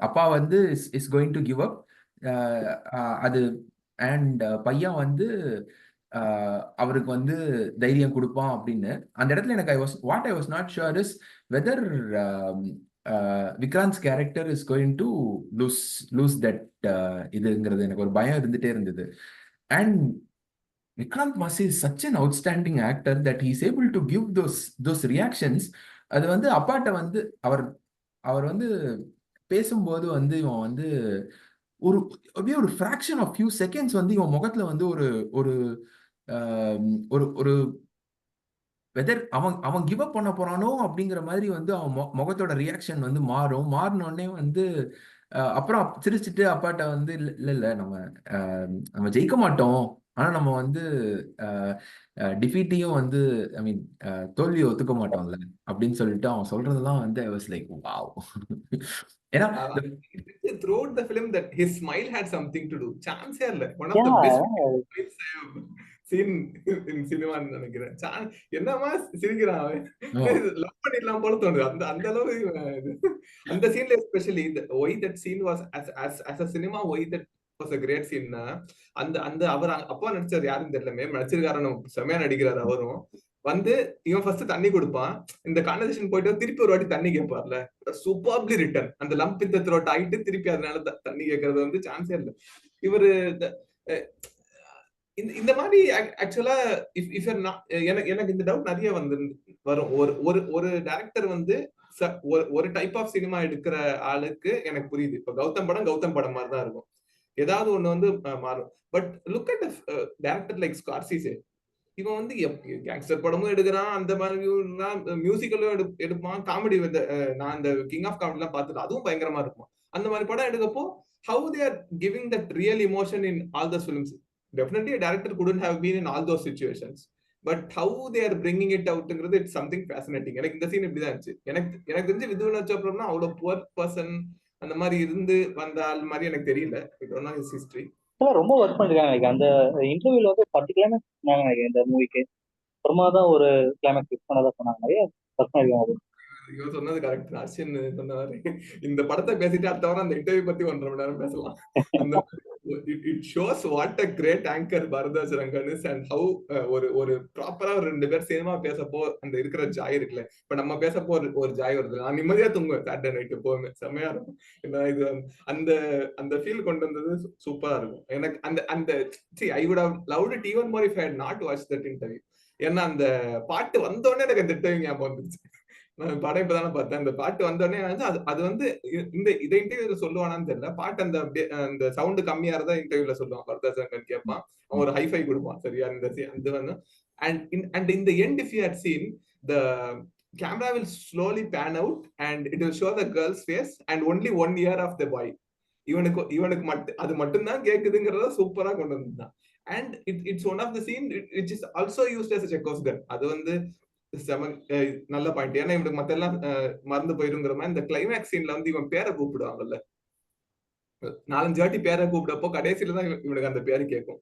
அப்பா வந்து is going to give up, அது அண்ட் பையன் வந்து அவருக்கு வந்து தைரியம் கொடுப்பான் அப்படின்னு. அந்த இடத்துல எனக்கு what I was not sure is whether Vikrant's character is going to lose that இதுங்கிறது எனக்கு ஒரு பயம் இருந்துட்டே இருந்தது. And Vikrant Massey is such an outstanding actor that he is able to give those reactions. அது வந்து அப்பாட்ட வந்து அவர் வந்து பேசும்போது வந்து இவன் வந்து அப்படியே ஒரு ஃப்ராக்ஷன் ஆஃப் ஃபியூ செகண்ட்ஸ் வந்து இவன் முகத்துல வந்து ஒரு வெதர் அவன் கிவ் அப் பண்ண போறானோ அப்படிங்கிற மாதிரி வந்து அவன் முகத்தோட ரியாக்ஷன் வந்து மாறினோடனே வந்து அப்புறம் சிரிச்சுட்டு அப்பாட்ட வந்து இல்ல நம்ம ஜெயிக்க மாட்டோம், ஆனா நம்ம வந்து டிஃபீட்டையும் வந்து ஐ மீன் தோல்வியை ஒத்துக்க மாட்டோம்ல அப்படின்னு சொல்லிட்டு அவன் சொல்றதெல்லாம் வந்து I was like wow. ஏன்னா throughout the film that his smile had something to do. Chance இல்ல, one of the best scene in cinema நினைக்கிறேன். என்னமா சிரிக்கிறான் அவன், லவ் பண்ணிடலாம் போல தோணுது அந்த அளவு. அந்த சீன்ல especially why that scene was as a cinema why that was a great scene. அந்த அவர் அப்பா நடிச்சாரு யாருன்னு தெரியல, மேம் நடிச்சிருக்காரு, செமையா நடிக்கிறாரு அவரும். வந்து இவன் ஃபர்ஸ்ட் தண்ணி கொடுப்பான், இந்த கான்வர்சேஷன் போயிட்டு திருப்பி ஒரு வாட்டி தண்ணி கேட்பார்ல, சூப்பர்லி ரிட்டன். அந்த லம்ப் இந்த த்ரோட் ஆயிட்டு திருப்பி அதனால தண்ணி கேட்கறது வந்து சான்ஸே இல்லை. இவரு இந்த மாதிரி ஆக்சுவலா இஃப் எனக்கு இந்த டவுட் நிறைய வந்து வரும். ஒரு ஒரு ஒரு டைரக்டர் வந்து ஒரு டைப் ஆஃப் சினிமா எடுக்கிற ஆளுக்கு எனக்கு புரியுது. இப்ப கௌதம் படம் மாதிரி தான் இருக்கும், ஏதாவது ஒண்ணு வந்து மாறும். But look at director like Scorsese. இவன் வந்து கேங்ஸ்டர் படமும் எடுக்கிறான், அந்த மாதிரி மியூசிக்கலும் எடுப்பான், காமெடி வந்து நான் இந்த கிங் ஆஃப் காமெடி எல்லாம் பார்த்துட்டு அதுவும் பயங்கரமா இருக்கும். அந்த மாதிரி படம் எடுக்கப்போ how they are giving that real emotion in all those films. Definitely director couldn't have been in all those situations, but how they are bringing it outங்கிறது இட்ஸ் சம்திங் ஃபேசினேட்டிங். எனக்கு இந்த சீன் இப்படிதான் இருந்துச்சு. எனக்கு தெரிஞ்சு விது வினோத் சோப்ரானா அவ்வளவு புவர் பர்சன் அந்த மாதிரி இருந்து வந்த ஆள் மாதிரி எனக்கு தெரியல. ஹிஸ் ஹிஸ்டரி ரொம்ப ஒர்க் பண்ணிருக்காங்க நினைக்கிறேன். அந்த இன்டர்வியூல வந்து 10 கிளைமேக்ஸ் சொன்னாங்க நினைக்கிறேன் இந்த மூவிக்கு. அப்புறமா தான் ஒரு கிளைமேக்ஸ் ஃபிக்ஸ் பண்ணதா சொன்னாங்க. நிறைய ஒர்க் பண்ணிருக்காங்க. இவன் சொன்னது கரெக்ட். அர்ஷன் சொன்ன மாதிரி இந்த படத்தை பேசிட்டு அடுத்த வாரம் அந்த இன்டர்வியூ பத்தி 1.5 மணி நேரம் பேசலாம். அந்த it shows what a great anchor Baradwaj Rangan is and how ஒரு ப்ராப்பரா ஒரு 2 பேர் சேமா பேசப்போ அந்த இருக்கிற ஜாய் இருக்குல்ல. இப்ப நம்ம பேசப்போ ஒரு ஜாய் வருது. நான் நிம்மதியா தூங்குவேன் சாட்டர்டே நைட் எப்பவுமே, செம்மையா இருக்கும். இது அந்த அந்த ஃபீல் கொண்டு வந்தது சூப்பரா இருக்கும். எனக்கு அந்த I would have loved it even more if I had not watch that interview. ஏன்னா அந்த பாட்டு வந்தோடனே எனக்கு அந்த இன்டர்வியூ ஞாபகம் வந்துருச்சு. நான் படம் இப்பதானே பார்த்தேன். அந்த பாட்டு வந்தோடனே அது வந்து இதை இன்டர்வியூல சொல்லுவானான்னு தெரியல. பாட்டு அந்த சவுண்ட் கம்மியா இருந்தா இன்டர்வியூல சொல்லுவான். பரதாசங்கன் கேட்பான், அவன் ஒரு ஹைஃபை கொடுப்பான். சரியா இந்த வந்து and in the end if you had seen, the camera will slowly pan out and it will show the girl's face and only one ear of the boy. இவனுக்கு மட்டும் அது மட்டும்தான் கேக்குதுங்கிறத சூப்பரா கொண்டு வந்தான். and it's one of the scene which is also used as a Chekhov's gun. அது வந்து நல்ல பாயிண்ட். ஏன்னா இவனுக்கு மத்த எல்லாம் மறந்து போயிருங்கிற மாதிரி இந்த கிளைமேக்ஸ் சீன்ல வந்து இவன் பேரை கூப்பிடுவாங்கல்ல, 4-5 வாட்டி பேரை கூப்பிடப்போ கடைசியில தான் இவனுக்கு அந்த பேரு கேட்கும்.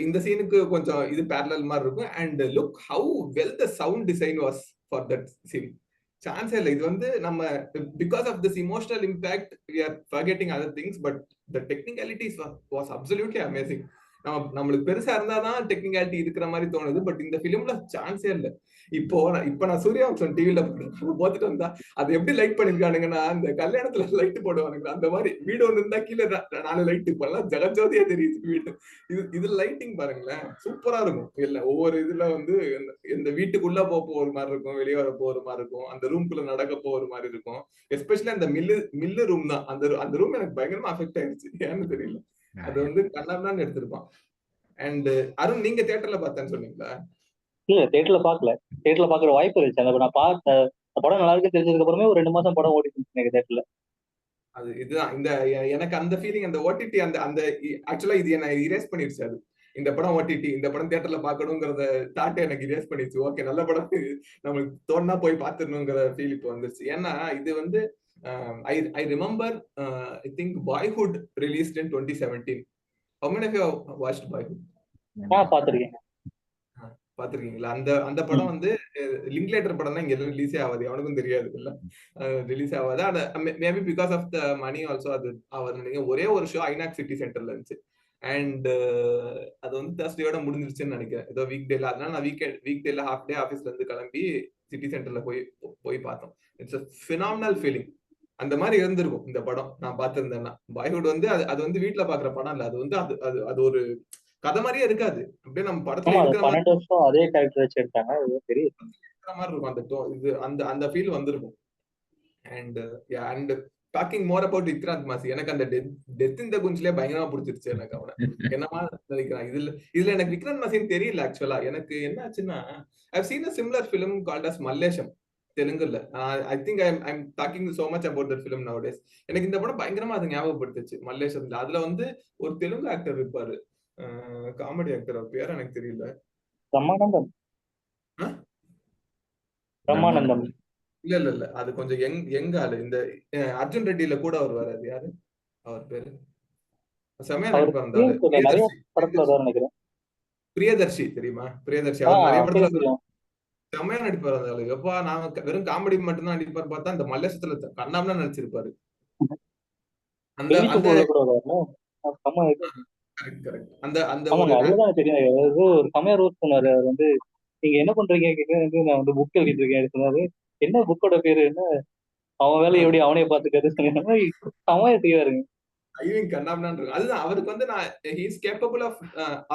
இந்த சீனுக்கு கொஞ்சம் இது பேரலல் மாதிரி இருக்கும். And look how well the sound design was for that scene. சான்ஸே இல்லை. இது வந்து நம்ம because of this emotional impact we are forgetting other things, but the technicalities was absolutely amazing. நம்மளுக்கு பெருசா இருந்தாதான் டெக்னிகாலிட்டி இருக்கிற மாதிரி தோணுது, பட் இந்த பிலிம்ல சான்ஸே இல்லை. இப்ப நான் சூர்யவம்சம் டிவில போத்துட்டு வந்தா அது எப்படி லைட் பண்ணிருக்கானுங்கன்னா, அந்த கல்யாணத்துல லைட் போடுவானுங்க அந்த மாதிரி. வீடு ஒண்ணு இருந்தா கீழே 4 லைட், இப்பெல்லாம் ஜெகஜோதியா தெரியுது வீடு. இது லைட்டிங் பாருங்களேன், சூப்பரா இருக்கும். இல்ல ஒவ்வொரு இதுல வந்து இந்த வீட்டுக்குள்ள போப்போ ஒரு மாதிரி இருக்கும், வெளியே வரப்போ ஒரு மாதிரி இருக்கும், அந்த ரூம்குள்ள நடக்கப்போ ஒரு மாதிரி இருக்கும். எஸ்பெஷலி அந்த மில்லு ரூம் தான். அந்த ரூம் எனக்கு பயங்கரமா அஃபெக்ட் ஆயிடுச்சு, ஏன்னு தெரியல. அது வந்து கண்ணான்னு எடுத்திருப்பான். அண்ட் அருண், நீங்க தியேட்டர்ல பார்த்தேன்னு சொன்னீங்களா? இல்ல, தியேட்டர்ல பாக்கல. தியேட்டர்ல பாக்குற வாய்ப்பு இருந்துச்சு. அந்த நான் பார்த்த படம் நல்லா இருக்கு தெரிஞ்சதுக்கு அப்புறமே ஒரு 2 மாசம் படம் ஓடிட்டு இருந்துச்சு தியேட்டர்ல. அது இதுதான் எனக்கு அந்த ஃபீலிங். அந்த ஓடிடி அந்த ஆக்சுவலா இது என்ன இரேஸ் பண்ணிருச்சு. அது இந்த படம் ஓடிடி, இந்த படம் தியேட்டர்ல பாக்கணுங்கிறத தாட் எனக்கு இரேஸ் பண்ணிடுச்சு. ஓகே, நல்ல படம் நம்மளுக்கு தோணுனா போய் பாத்துடணுங்கிற ஃபீல் இப்போ வந்துருச்சு. ஏன்னா இது வந்து I remember I think Boyhood released in 2017. How many of you have watched Boyhood? பாத்திருக்கீங்களா? அந்த படம் வந்து லிங்க்லேட்டர் படம் தான், இங்க ரிலீஸே ஆகாது, அவனுக்கும் தெரியாது இல்ல, ரிலீஸ் ஆகாது. Maybe because of the money also. அது அவர் ஒரே ஒரு ஷோ ஐநாக்ஸ் சிட்டி சென்டர்ல இருந்துச்சு. அண்ட் அது வந்து தேர்ஸ்டேயோட முடிஞ்சிருச்சுன்னு நினைக்கிறேன், ஏதோ வீக் டேல. அதனால நான் வீக் டேல ஹாஃப் டே ஆஃபீஸ்ல இருந்து கிளம்பி சிட்டி சென்டர்ல போய் பார்த்தோம். It's a phenomenal feeling. அந்த மாதிரி இருந்திருக்கும் இந்த படம் நான் பார்த்திருந்தேன்னா. பாய்ஹுட் வந்து அது வந்து வீட்டுல பாக்குற படம் இல்ல, அது வந்து அது ஒரு கதை மாதிரியே இருக்காது. அப்படியே நம்ம படத்துல இருக்கிற 12 வருஷம் அதே கேரக்டர் வச்சு எடுத்தாங்க, பெரிய மாதிரி இருக்கும். அந்த ஃபீல் வந்திருக்கும். And talking more about Vikrant Massey, எனக்கு அந்த டெத் இந்த குஞ்சிலே பயங்கரமா பிடிச்சிருச்சு. எனக்கு அவனை என்னமா நினைக்கிறான். இதுல எனக்கு விக்ராந்த் மாசின்னு தெரியல ஆக்சுவலா. எனக்கு என்ன ஆச்சுன்னா, I've seen a similar film called as மல்லேஷம், தெலுங்குல. I think I'm talking so much about that film nowadays. எனக்கு இந்த படம் பயங்கரமா அதை ஞாபகப்படுத்துச்சு, மல்லேஷம்ல. அதுல வந்து ஒரு தெலுங்கு ஆக்டர் இருப்பாரு, காமெடி ஆக்டர், அவர் பேர் எனக்கு தெரியல. பிரம்மானந்தம். இல்ல அது கொஞ்சம் யங் ஆளு. இந்த அர்ஜுன் ரெட்டியில கூட அவர் வராது, யாரு அவர் பேரு? செமையா நடிப்பாரு. பிரியதர்ஷி தெரியுமா? பிரியதர்ஷி அவர் நிறைய படத்துல செம்மையா நடிப்பாரு அந்த ஆளு. எப்பா நான் வெறும் காமெடி மட்டும்தான் நடிப்பாரு பார்த்தா, அந்த மல்லேஷத்துல கண்ணாமனா நடிச்சிருப்பாரு. நீங்க என்ன பண்றீங்க கேட்க நான் வந்து புக் எழுதிட்டு இருக்கேன் சொன்னாரு. என்ன புக்கோட பேரு என்ன, அவன் வேலையை எப்படி அவனே பாத்துக்காது சொன்ன மாதிரி சமையா செய்வாருங்க. ஐவிங் கண்ணாமண்ணான்னு இருக்கும். அதுதான் அவருக்கு வந்து நான் he's capable of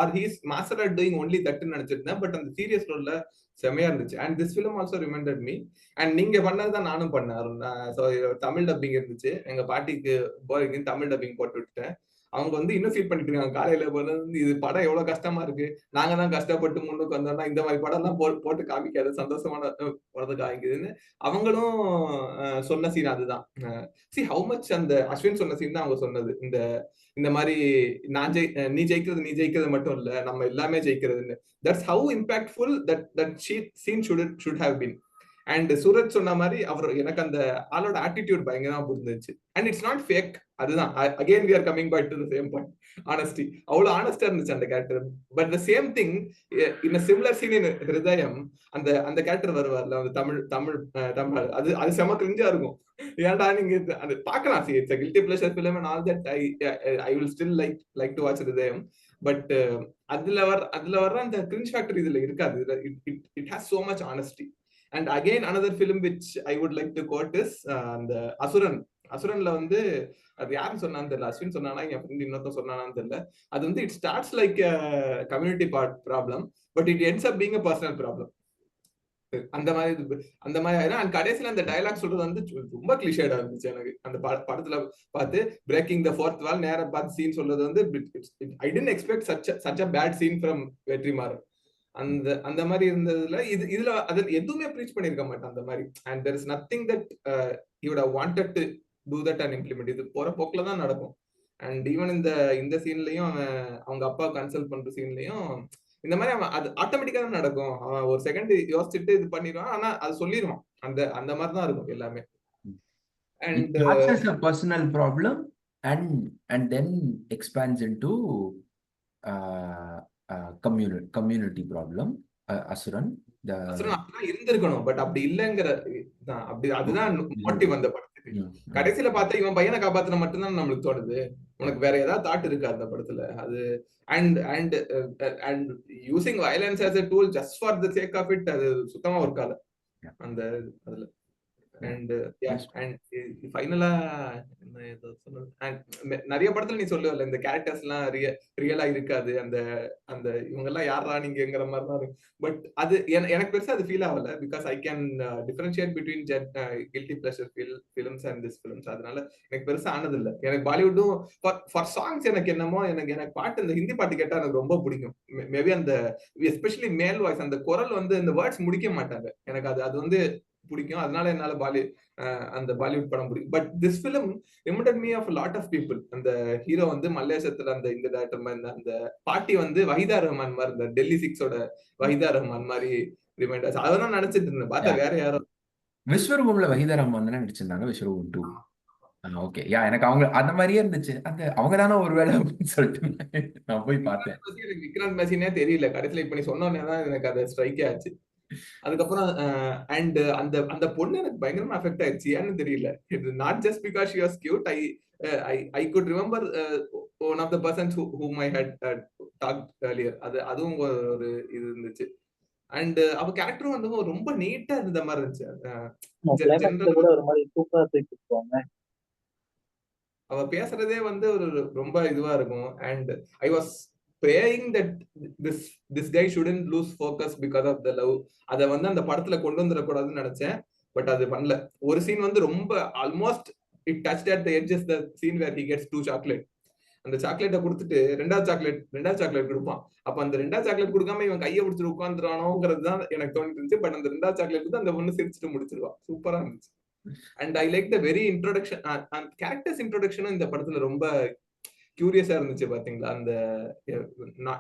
or he's master at doing only தட்னு நினைச்சிருந்தேன். பட் அந்த சீரியஸ் ரோல்ல செமையா இருந்துச்சு. And this film also reminded me. And நீங்க பண்ணதுதான் நானும் பண்ணேன். ஸோ தமிழ் டப்பிங் இருந்துச்சு. எங்க பாட்டிக்கு போறீங்க தமிழ் டப்பிங் போட்டு விட்டுட்டேன். அவங்க வந்து இன்னும் ஃபீல் பண்ணிட்டு இருக்காங்க. காலையில போனது இது படம் எவ்வளவு கஷ்டமா இருக்கு, நாங்க தான் கஷ்டப்பட்டு முன்னுக்கு வந்தோம்னா இந்த மாதிரி படம் எல்லாம் போட்டு காமிக்காது, சந்தோஷமான படத்தை காமிக்குதுன்னு அவங்களும் சொன்ன சீன் அதுதான். சி ஹவு மச் அந்த அஸ்வின் சொன்ன சீன் தான் அவங்க சொன்னது. இந்த மாதிரி நீ ஜெயிக்கிறது மட்டும் இல்ல, நம்ம எல்லாமே ஜெயிக்கிறதுன்னு. That's how impactful that scene should have been. And Suraj சொன்ன மாதிரி அவர் எனக்கு அந்த ஆளோட ஆட்டிடியூட் பயங்கரமா புரிஞ்சிச்சு. And it's not fake. அதுதான் again we are coming back to the same point, honesty. அவ்வளவு ஆனஸ்டா இருந்துச்சு அந்த character. But the same thing in similar scene in Hridayam, அந்த கேரக்டர் வருவார்ல, அந்த தமிழ் அது செம கிரிஞ்சா இருக்கும். ஏன்டா நீங்க அது பார்க்கலாம், see it's a guilty pleasure film and all that. I will still like to watch Hridayam. But அதுல வர்ற அந்த கிரிஞ்ச் ஃபேக்டர் இதுல இருக்காது. It has so much honesty. And again another film which I would like to quote is அந்த அசுரன்ல வந்து அது யாரும் சொன்னான்னு தெரியல, அஸ்வின் சொன்னானா என் ஃப்ரெண்ட் இன்னொருத்தன் சொன்னானான்னு தெரியல. அது வந்து it starts like community problem but it ends up being a personal problem. அந்த மாதிரி கடைசியில அந்த டயலாக் சொல்றது வந்து ரொம்ப கிளிஷேடா இருந்துச்சு எனக்கு. அந்த படத்துல பார்த்து பிரேக்கிங் த ஃபோர்த் வால் நேரம் பார்த்து சீன் சொல்றது வந்து I didn't expect such a bad scene from Vetrimaaran. அந்த மாதிரி இருந்ததுல இதுல அது எதுவுமே ப்ரீச் பண்ணிருக்க மாட்டேன் அந்த மாதிரி. And there is nothing that you would have wanted to do that and implement. இது போற போக்குல தான் நடக்கும். அண்ட் ஈவன் இந்த சீன்லயும் அவங்க அப்பா கன்சல்ட் பண்ற சீன்லயும் இந்த மாதிரி அவன் அது ஆட்டோமேட்டிக்கா தான் நடக்கும். அவன் ஒரு செகண்ட் யோசிச்சுட்டு இது பண்ணிடுவான், ஆனா அது சொல்லிடுவான். அந்த மாதிரி தான் இருக்கும் எல்லாமே. And it starts as a personal problem and then expands into community problem. அசுரன் இருந்திருக்கணும், பட் அப்படி இல்லங்கிற அதுதான் மோட்டிவ் அந்த படத்துக்கு. கடைசியில பார்த்தா இவன் பையனை காப்பாத்தின மட்டும்தான் நம்மளுக்கு தோணுது. உனக்கு வேற ஏதாவது தாட் இருக்கு அந்த படத்துல? அது and using violence as a tool just for the sake of it, அது சுத்தமா ஒர்க் ஆகல அந்த அதுல. அண்ட் ஃபைனலா நிறைய படத்துல நீ சொல்லுவல இந்த கேரக்டர்ஸ் எல்லாம் ரியலா இருக்காது, அந்த இவங்க எல்லாம் யாரா நீங்கிற மாதிரி தான் இருக்கும். பட் அது எனக்கு பெருசா அது ஃபீல் ஆகல, because I can differentiate between guilty pleasure films and this films. அதனால எனக்கு பெருசா ஆனது இல்லை. எனக்கு பாலிவுட்டும் ஃபார் சாங்ஸ் எனக்கு என்னமோ எனக்கு பாட்டு இந்த ஹிந்தி பாட்டு கேட்டா எனக்கு ரொம்ப பிடிக்கும். மேபி அந்த எஸ்பெஷலி மேல் வாய்ஸ், அந்த குரல் வந்து இந்த வேர்ட்ஸ் முடிக்க மாட்டாங்க, எனக்கு அது வந்து பிடிக்கும். அதனால என்னால அந்த பாலிவுட் படம் பிடிக்கும். But this film reminded me of lot of people. அந்த ஹீரோ வந்து மலேசியத்துல இந்த டேரக்டர் மாதிரி, அந்த பாட்டி வந்து வஹீதா ரஹ்மான் மாதிரி, இந்த டெல்லி சிக்ஸோட வஹீதா ரஹ்மான் மாதிரி ரிமைண்டர்ஸ். அதான் நினைச்சிட்டு இருந்தேன், பார்த்தா வேற யாரும். விஸ்வரூபம்ல வஹீதா ரஹ்மான் தானே நடிச்சிருந்தாங்க, விஸ்வரூபம் 2. ஓகே, யா எனக்கு அவங்க அந்த மாதிரியே இருந்துச்சு. அவங்க தானே ஒருவேளை அப்படின்னு சொல்லிட்டு நான் போய் பார்த்தேன். விக்ராந்த் மேசினே தெரியல, கடைசியில இப்ப நீ சொன்னோன்னே தான் எனக்கு அது ஸ்ட்ரைக்கே ஆச்சு. அதுக்கப்புறம் அண்ட் அந்த பொண்ணு எனக்கு பயங்கரமா அஃபெக்ட் ஆயிடுச்சு, ஏன்னு தெரியல. Not just because she was cute. I could remember one of the persons whom I had talked earlier. அதுவும் ஒரு இது இருந்துச்சு. அண்ட் அவ கேரக்டரும் வந்து ரொம்ப நீட்டா இருந்த மாதிரி இருந்துச்சு. அவ பேசுறதே வந்து ஒரு ரொம்ப இதுவா இருக்கும். And I was praying that this guy shouldn't lose focus because of the love. அத வந்து அந்த படத்துல கொண்டு வந்துடக்கூடாதுன்னு நினைச்சேன், பட் அது பண்ணல. ஒரு சீன் வந்து ரொம்ப almost it touched at the edges, the scene where he gets 2 chocolate. அந்த சாக்லேட்டை கொடுத்துட்டு ரெண்டாவது சாக்லேட் கொடுப்பான். அப்ப அந்த ரெண்டாவது சாக்லேட் கொடுக்காம இவன் கையை பிடிச்சிட்டு உட்காந்துறானோங்கிறது தான் எனக்கு தோணிட்டு இருந்துச்சு. பட் அந்த ரெண்டாவது சாக்லேட் வந்து அந்த பொண்ணு சிரிச்சுட்டு முடிச்சிருவா. சூப்பரா இருந்துச்சு. And I like the very introduction, characters இன்ட்ரோடக்ஷனும் இந்த படத்துல ரொம்ப கியூரியஸா இருந்துச்சு. பாத்தீங்களா, அந்த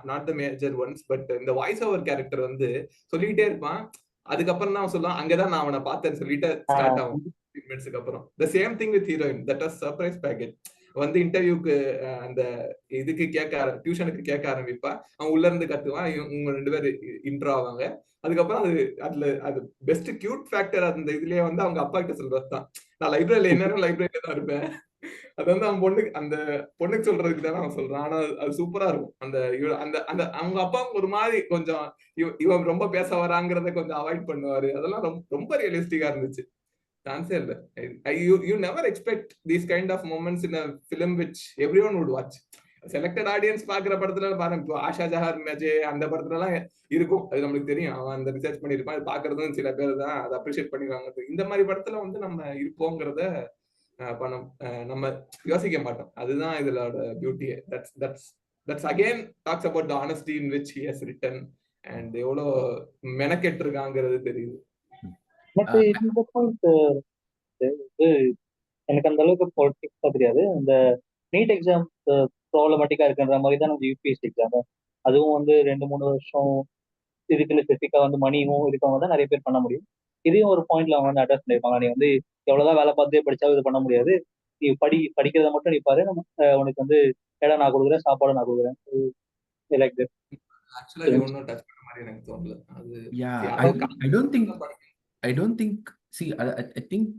not the major ones, but இந்த வாய்ஸ் ஓவர் கேரக்டர் வந்து சொல்லிட்டே இருப்பான். அதுக்கப்புறம் தான் அவன் சொல்லுவான், அங்கதான் நான் அவனை பார்த்தேன்னு சொல்லிட்டு ஸ்டார்ட் ஆகும் மினிட்ஸ்க்கு அப்புறம். த same thing with heroine, that was surprise package. வந்து இன்டர்வியூக்கு அந்த இதுக்கு டியூஷனுக்கு கேட்க ஆரம்பிப்பா. அவன் உள்ள இருந்து கத்துவான், இவங்க 2 பேரும் இன்ட்ரோ ஆவாங்க. அதுக்கப்புறம் அது பெஸ்ட் கியூட் ஃபேக்டர் அந்த இதுலயே வந்து அவங்க அப்பா கிட்ட சொல்றதுதான், நான் லைப்ரரியில எல்லாரும் லைப்ரரியில தான் இருப்பேன், அது வந்து அவன் பொண்ணுக்கு அந்த பொண்ணுக்கு சொல்றதுக்கு தானே அவன் சொல்றான். ஆனா அது சூப்பரா இருக்கும். அந்த அந்த அந்த அவங்க அப்பா ஒரு மாதிரி கொஞ்சம் இவன் ரொம்ப பேச வராங்கிறத கொஞ்சம் அவாய்ட் பண்ணுவாரு. அதெல்லாம் ரொம்ப ரியலிஸ்டிக்கா இருந்துச்சு. சான்ஸே இல்ல. You never expect these kind of moments in a film which every one would watch. Selected audience பாக்குற படத்துல பாருங்க, இப்போ ஆஷா ஜஹார் மேஜே அந்த படத்துல எல்லாம் இருக்கும், அது நம்மளுக்கு தெரியும். அவன் அந்த ரிசர்ச் பண்ணிருப்பான், அது பாக்குறதும் சில பேர் தான் அதை அப்ரிஷியேட் பண்ணிருக்காங்க. இந்த மாதிரி படத்துல வந்து நம்ம இருப்போங்கிறத பணம் நம்ம யோசிக்க மாட்டோம். அதுதான் இதோட beauty. That's again talks about the honesty in which he has return and எவ்வளோ மெனக்கெட்டு இருக்காங்கிறது தெரியுது. எனக்கு இந்த பாயிண்ட் எனக்கு அந்த அளவுக்கு பொலிட்டிக்ஸா தெரியாது. இந்த நீட் எக்ஸாம் ப்ராப்ளமேட்டிக்கா இருக்குன்ற மாதிரி தான் நம்ம யூபிஎஸ்சி எக்ஸாம், அதுவும் வந்து 2-3 வருஷம் இதுக்குன்னு ஸ்பெசிஃபிக்கா வந்து மணியும் இருக்கவங்க தான் நிறைய பேர் பண்ண முடியும். இதையும் ஒரு பாயிண்ட்ல அவங்க வந்து அட்ரஸ் பண்ணிருப்பாங்க. நீ வந்து எவ்வளவுதான் வேலை பார்த்தே படிச்சாலும் இது பண்ண முடியாது, நீ படிக்கிறத மட்டும் நீ பாரு, நம்ம உனக்கு வந்து இடம் நான் கொடுக்குறேன், சாப்பாடு நான் கொடுக்குறேன். Like that. ஆக்சுவலா இது ஒன்னும் டச் பண்ண மாதிரி எனக்கு தோணல. அது I don't think see I think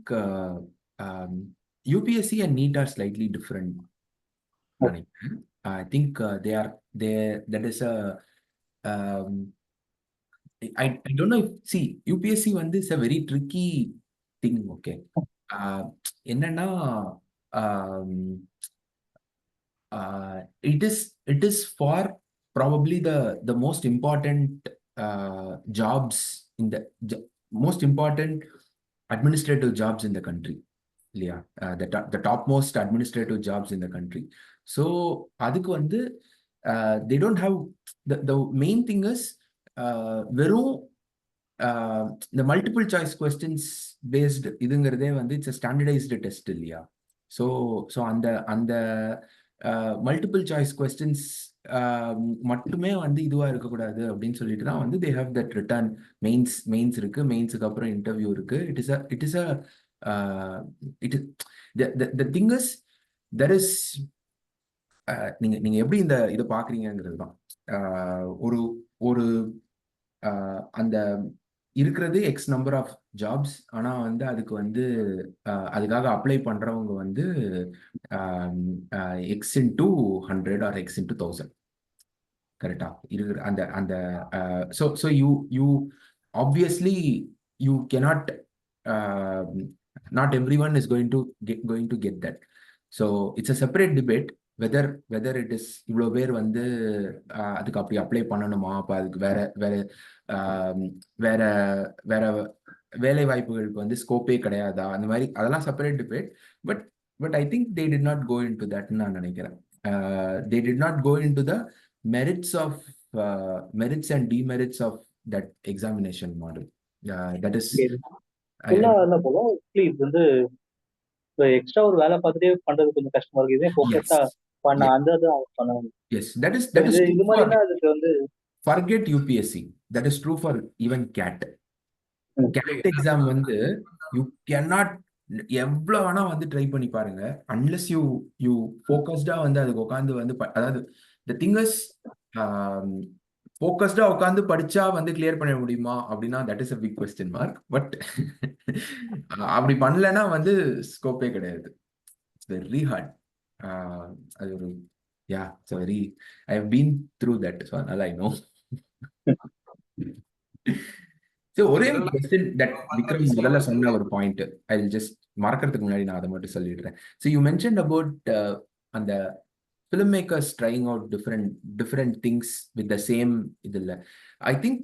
UPSC and NEET are slightly different. I think that is a I don't know if see UPSC வந்து is a very tricky thing. Okay, என்னன்னா it is for probably the most important jobs in the most important administrative jobs in the country. Yeah, the topmost administrative jobs in the country. So அதுக்கு வந்து they don't have the main thing is வெறும் the multiple choice questions based இதுங்கிறதே வந்து it's a standardized test இல்லையா. so அந்த மல்டிபிள் சாய்ஸ் கொஸ்டின்ஸ் மட்டுமே வந்து இதுவா இருக்கக்கூடாது அப்படின்னு சொல்லிட்டு தான் வந்து they have that return mains இருக்கு, மெயின்ஸுக்கு அப்புறம் இன்டர்வியூ இருக்கு. it is the thing is there is நீங்க எப்படி இதை பாக்குறீங்கிறது தான். ஒரு ஒரு அந்த இருக்கிறது எக்ஸ் நம்பர் ஆஃப் ஜாப்ஸ், ஆனா வந்து அதுக்கு வந்து அதுக்காக அப்ளை பண்றவங்க வந்து X into 100 or X into 1000. கரெக்டா இருக்கிற அந்த அந்த so you obviously you cannot not everyone is going to get that. So it's a separate debate whether it is இவ்வளோ பேர் வந்து அதுக்கு அப்படி அப்ளை பண்ணணுமா, அப்போ அதுக்கு வேற வேலை வாய்ப்புகளுக்கு வந்து ஸ்கோப்பே கிடையாதா, அந்த மாதிரி அதெல்லாம் separate debate. But I think they did not go into that நான் நினைக்கிறேன். They did not go into the merits and demerits of that examination model. That is வந்து எக்ஸ்ட்ரா ஒரு வேலை பார்த்துட்டே பண்றது கொஞ்சம் கஷ்டமா இருக்கு. இதே ஃபோக்கஸா பண்ண அந்த பண்ணணும். Yes, that is இது மாதிரி அதுக்கு வந்து forget UPSC. That is true for even CAT. CAT exam வந்து you cannot எவ்வளவு வேணா வந்து ட்ரை பண்ணி பாருங்க, unless you focused வந்து அதுக்கு உட்காந்து வந்து அதாவது the thing is ஃபோக்கஸ்டா உட்காந்து படிச்சா வந்து கிளியர் பண்ண முடியுமா அப்படின்னா that is a big question mark. But அப்படி பண்ணலன்னா வந்து ஸ்கோப்பே கிடையாது. It's very hard. அது ஒரு it's a very I have been through that, so I know. So ஒரே ஒரு question that விக்ரம் முதல்ல சொன்ன ஒரு பாயிண்ட் I will just மறக்கிறதுக்கு முன்னாடி நான் அதை மட்டும் சொல்லிடுறேன். So you mentioned about அந்த filmmakers trying out different things with the same இதுல. I think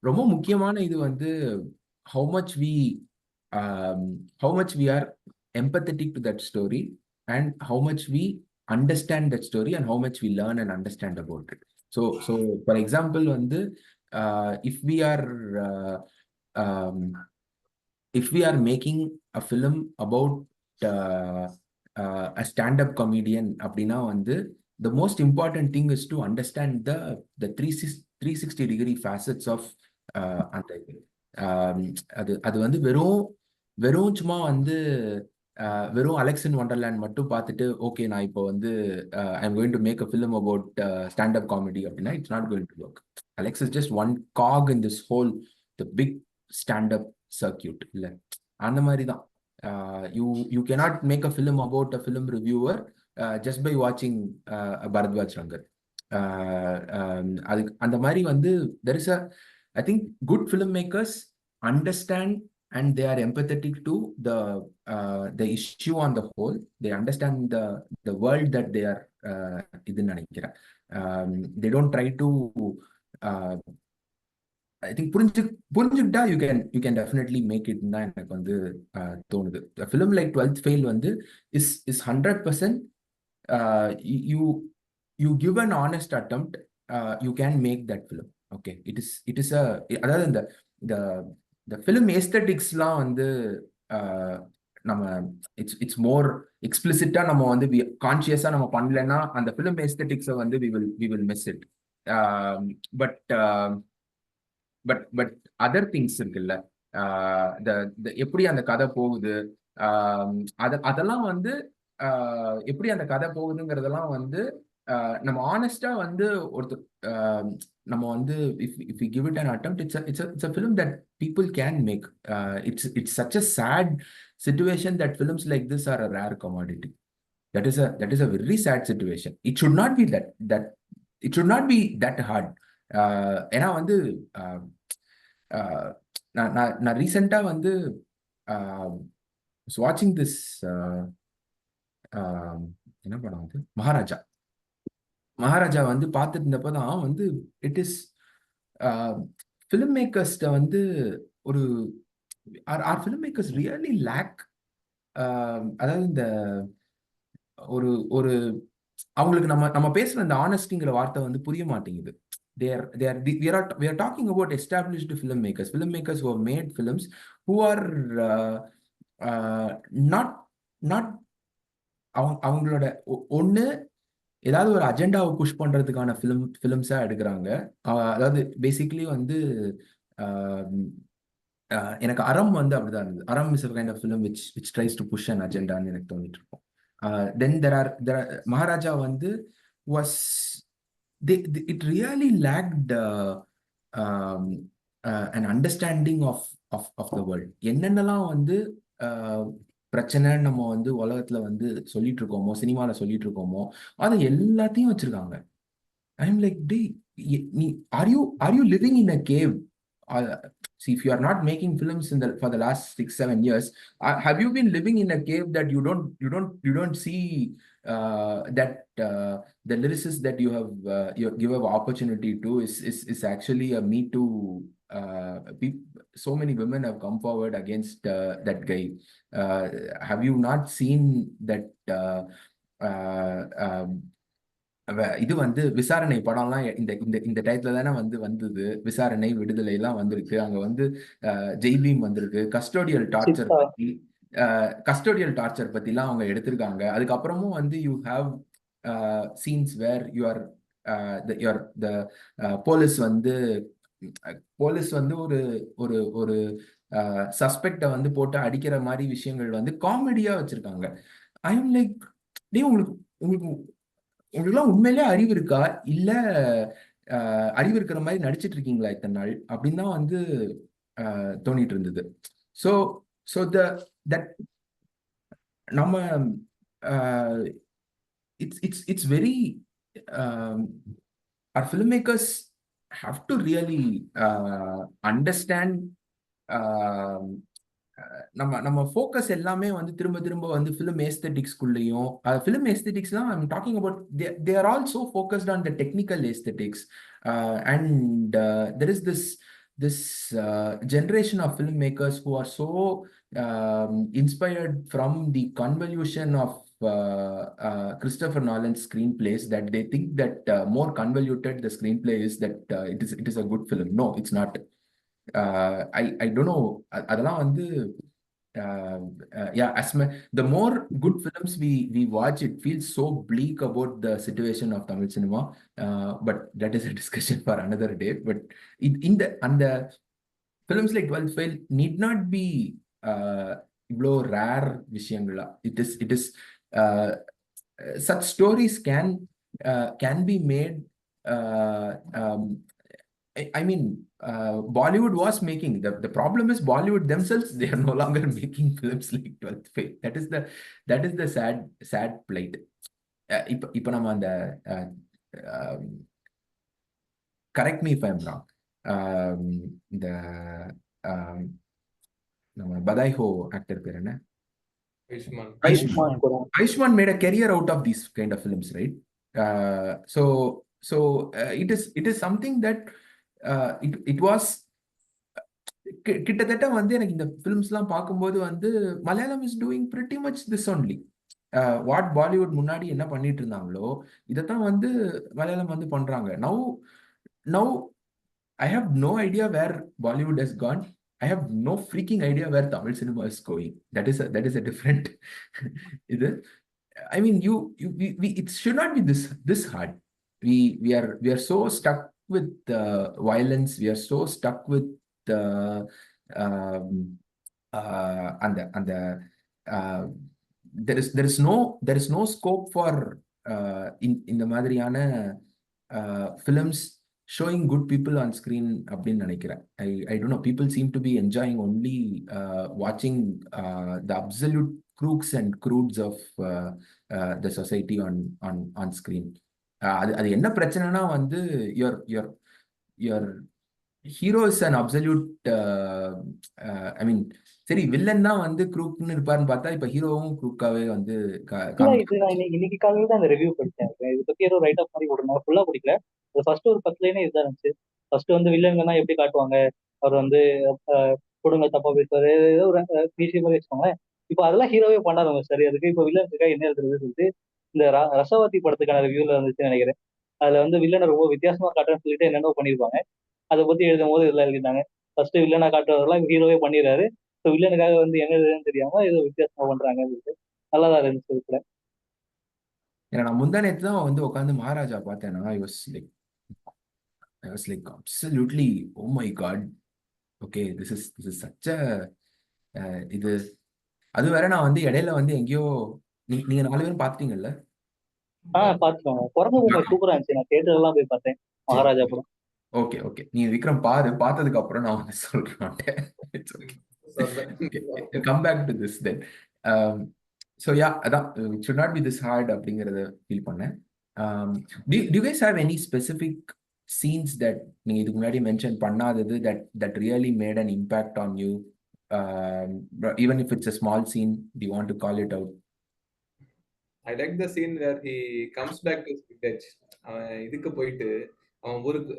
ரொம்ப முக்கியமான இது வந்து how much we are empathetic to that story and how much we understand that story and how much we learn and understand about it. So for example வந்து if we are making a film about a stand-up comedian அப்படின்னா வந்து the most important thing is to understand the 360 degree facets of அந்த அது வந்து வெறும் சும்மா வந்து வெறும் அலெக்ஸ் இன் ஒண்டர்லேண்ட் மட்டும் பார்த்துட்டு ஓகே நான் இப்போ வந்து I am going to make a film about standup comedy அப்படின்னா it's not going to work. Alex is just one cog in this whole the big standup circuit இல்லை. அந்த மாதிரி தான் You cannot make a film about a film reviewer just by watching Bharadwaj Rangan. அதுக்கு அந்த மாதிரி வந்து there is a I think good filmmakers understand and they are empathetic to the issue on the whole. They understand the world that they are இதுன்னு நினைக்கிறேன். They don't try to I think புரிஞ்சுக்கிட்டா you can definitely make it தான் எனக்கு வந்து தோணுது. A film like 12th Fail வந்து is 100% you give an honest attempt, you can make that film. Okay, it is a அதாவது the film aestheticsலாம் வந்து நம்ம it's more explicitா நம்ம வந்து கான்சியஸா நம்ம பண்ணலன்னா அந்த film aesthetics வந்து we will miss it. But other things இருக்குல்ல, எப்படி அந்த கதை போகுது, அதெல்லாம் வந்து எப்படி அந்த கதை போகுதுங்கிறதெல்லாம் வந்து நம்ம ஆனஸ்டா வந்து நம்ம வந்து if we give it an attempt, it's a film that people can make. It's such a sad situation that films like this are a rare commodity. That is a very sad situation. It should not be that it should not be that hard. ஏன்னா வந்து நான் ரீசெண்டா வந்து வாட்சிங் திஸ் என்ன படம் வந்து மகாராஜா வந்து பார்த்துட்டு இருந்தப்பதான் வந்து இட் இஸ் ஃபிலிம் மேக்கர்ஸ்ட வந்து ஒரு or film makers really lack, அதாவது இந்த ஒரு அவங்களுக்கு நம்ம பேசுற இந்த ஆனஸ்டிங்கிற வார்த்தை வந்து புரிய மாட்டேங்குது. We are talking about established filmmakers who have made films, who are not அவங்களோட ஒண்ணு ஏதாவது ஒரு அஜெண்டாவை புஷ் பண்றதுக்கான ஃபிலிம்ஸா எடுக்கிறாங்க. அதாவது பேசிக்கலி வந்து எனக்கு அறம் வந்து அப்படிதான் இருந்தது. அறம் is a kind of film which tries to push an agenda ன்னு எனக்கு தோணிட்டு இருக்கும். Then there are மகாராஜா வந்து was it really lacked an understanding of the world. என்னென்னலாம் வந்து பிரச்சனை நம்ம வந்து உலகத்துல வந்து சொல்லிட்டு இருக்கோமோ, சினிமால சொல்லிட்டு இருக்கோமோ, அதை எல்லாத்தையும் வச்சிருக்காங்க. I'm like, are you living in a cave? See, if you are not making films for the last 6-7 years, have you been living in a cave that you don't see that the lyricist that you give an opportunity to is actually a Me Too. So many women have come forward against that guy. Have you not seen that? இது வந்து விசாரணை படம்லாம் இந்த டைத்துல தானே வந்தது. விசாரணை, விடுதலை எல்லாம் வந்திருக்கு. அங்க வந்து ஜெய்பீம் வந்திருக்கு. கஸ்டோடியல் டார்ச்சர் பத்திலாம் அவங்க எடுத்திருக்காங்க. அதுக்கப்புறமும் வந்து you have scenes where the police வந்து ஒரு சஸ்பெக்ட வந்து போட்டு அடிக்கிற மாதிரி விஷயங்கள் வந்து காமெடியா வச்சிருக்காங்க. ஐ எம் லைக், உங்களுக்குலாம் உண்மையிலே அறிவு இருக்கா, இல்ல அறிவு இருக்கிற மாதிரி நடிச்சிட்டு இருக்கீங்களா இத்தனை நாள் அப்படின்னு தான் வந்து தோணிட்டு இருந்தது. ஸோ தட் நம்ம it's very our filmmakers have to really understand நம்ம ஃபோக்கஸ் எல்லாமே வந்து திரும்ப வந்து ஃபிலிம் ஏஸ்தெட்டிக்ஸ்குள்ளேயும், ஃபிலிம் ஏஸ்தெட்டிக்ஸ்லாம் I'm talking about, they are also focused on the technical aesthetics, and there is this generation of filmmakers who are so inspired from the convolution of Christopher Nolan's screenplays that they think that more convoluted the screenplay is, that it is a good film. No, it's not. I don't know. அதெல்லாம் வந்து the more good films we watch, it feels so bleak about the situation of Tamil cinema, but that is a discussion for another day. But and the films like 12th Fail need not be இவ்வளோ rare விஷயங்களா. It is such stories can be made I mean, Bollywood was making the problem is Bollywood themselves, they are no longer making films like 12th Fail. That is the sad plight. இப்ப நம்ம அந்த correct me if I'm wrong, இந்த நம்ம பதாய்ஹோ ஆக்டர் பேர் என்ன, Ayushmann made a career out of these kind of films, right? So it is something that it was கிட்டத்தட்ட வந்து எனக்கு இந்த ஃபிலிம்ஸ்லாம் பார்க்கும்போது வந்து Malayalam is doing pretty much this only. What Bollywood முன்னாடி என்ன பண்ணிட்டு இருந்தாங்களோ இதைத்தான் வந்து மலையாளம் வந்து பண்றாங்க. Now I have no idea where Bollywood has gone. I have no freaking idea where Tamil cinema is going. That is a different. I mean, it should not be this hard. We are so stuck with violence. We are so stuck with there is no scope for in the மாதிரியான films showing good people on screen அப்படின்னு நினைக்கிறேன். I don't know, people seem to be enjoying only watching the absolute crooks and crudes of the society on screen. அது என்ன பிரச்சனைனா வந்து your hero is an absolute I mean, சரி வில்லன் தான் வந்து குரூக்னு இருப்பாருன்னு பார்த்தா இப்ப ஹீரோவும் குரூக்காவே வந்து இன்னைக்கு காலையில தான் அந்த ரிவ்யூ படிச்சேன். இதை பத்தி ஏதோ ரைட் அப் மாதிரி ஒரு ஃபுல்லா படிக்கல. ஃபர்ஸ்ட் ஒரு 10 லைனே இதுதான் இருந்துச்சு. ஃபர்ஸ்ட் வந்து வில்லன்னா எப்படி காட்டுவாங்க, அவர் வந்து கொடுங்க தப்பா பேசுவாரு, ஏதோ ஒரு விஷயம் மாதிரி வச்சுக்கோங்களேன். இப்போ அதெல்லாம் ஹீரோவே பண்ணாதவங்க சரி, அதுக்கு இப்போ வில்லனுக்கா என்ன எழுதுறது சொல்லிட்டு இந்த ரசவதி படத்துக்கான ரிவ்யூல இருந்துச்சுன்னு நினைக்கிறேன். அதுல வந்து வில்லனை ரொம்ப வித்தியாசமா காட்டுறேன்னு சொல்லிட்டு என்னென்ன பண்ணிருப்பாங்க. அதை பத்தி எழுதும் போது இதெல்லாம் எழுதிட்டாங்க. ஃபர்ஸ்ட் வில்லனா காட்டுறதெல்லாம் ஹீரோவே பண்ணிடுறாரு. ஸோ வில்லனுக்காக வந்து என்ன எழுதுன்னு தெரியாம ஏதோ வித்தியாசமா பண்றாங்கன்னு சொல்லிட்டு நல்லாதான் இருந்துச்சு. நான் முந்தா நேத்து தான் வந்து உட்காந்து மகாராஜா பார்த்தேன்னா I was like absolutely, oh my god, okay, this is such a இது அது வேற. நான் வந்து இடையில வந்து எங்கேயோ நீங்க 4 பேரும் பாத்தீங்கல்ல? பாத்துக்கோங்க. குரங்கு சூப்பரா இருந்துச்சு. நான் தியேட்டர் எல்லாம் போய் பார்த்தேன் மகாராஜா படம். ஓகே நீ விக்ரம் பார்த்ததுக்கு அப்புறம் நான் வந்து சொல்றேன். Come back to this then. So yeah, அதான் it should not be this hard அப்படிங்கறத ஃபீல் பண்ணேன். Do you guys have any specific scenes that நீங்க இதுக்கு முன்னாடி mention பண்ணாதது that really made an impact on you, even if it's a small scene, do you want to call it out? I like the scene where he comes back to his village. அவன் இதுக்கு போயிட்டு அவன் ஊருக்கு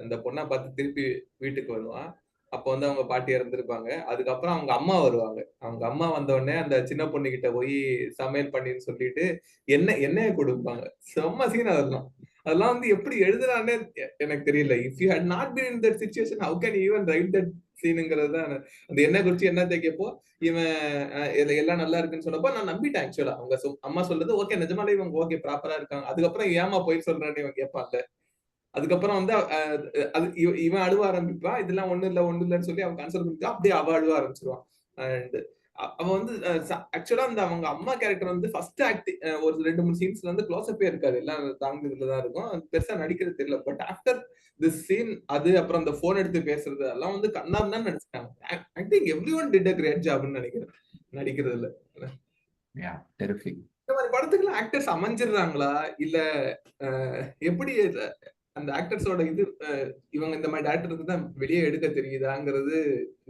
அந்த பொண்ணை பார்த்து திருப்பி வீட்டுக்கு வருவான். அப்போ வந்து அவங்க பாட்டி இறந்துருப்பாங்க. அதுக்கப்புறம் அவங்க அம்மா வருவாங்க. அவங்க அம்மா வந்த உடனே அந்த சின்ன பொண்ணு கிட்ட போய் சமையல் பண்ணின்னு சொல்லிட்டு எண்ணெயை கொடுப்பாங்க. செம்ம சீன் அதெல்லாம் வந்து எப்படி எழுதுறானே எனக்கு தெரியல. If you had not been in that situation how can you even write that சீனுங்கிறது தான். அந்த எண்ணெய் குறிச்சு என்ன தேக்கப்போ இவன் எல்லாம் நல்லா இருக்குன்னு சொன்னப்போ நான் நம்பிட்டேன். ஆக்சுவலா அவங்க அம்மா சொல்றது ஓகே, நிஜமாலே இவங்க ஓகே ப்ராப்பரா இருக்காங்க. அதுக்கப்புறம் ஏமா போய் சொல்றேன்னு இவன் கேட்பான்ல. அதுக்கப்புறம் வந்து அது இவன் அழுவ ஆரம்பிப்பான். இதெல்லாம் ஒண்ணு இல்லைன்னு சொல்லி அவன் கன்சல்ட் பண்ணிட்டு அப்படியே அவ அழுவ ஆரம்பிச்சிருவான். அண்ட் அவன் வந்து ஆக்சுவலா அந்த அவங்க அம்மா கேரக்டர் வந்து ஃபர்ஸ்ட் ஒரு 2-3 சீன்ஸ்ல வந்து க்ளோஸ்அப்பே இருக்காது, எல்லாம் தாங்குறதுலதான் இருக்கும், பெருசா நடிக்கிறது தெரியல. பட் ஆஃப்டர் திஸ் சீன் அது அப்புறம் அந்த போன் எடுத்து பேசுறது எல்லாம் வந்து கண்ணாம் தான் நடிச்சிட்டாங்க. I think everyone did a great ஜாப்னு நினைக்கிறேன் நடிக்கிறதுல. இந்த மாதிரி படத்துக்குலாம் ஆக்டர்ஸ் அமைஞ்சிடுறாங்களா இல்ல எப்படி அந்த ஆக்டர்ஸோட இது இவங்க இந்த மாதிரி டேரக்டருக்கு தான் வெளியே எடுக்க தெரியுதாங்கிறது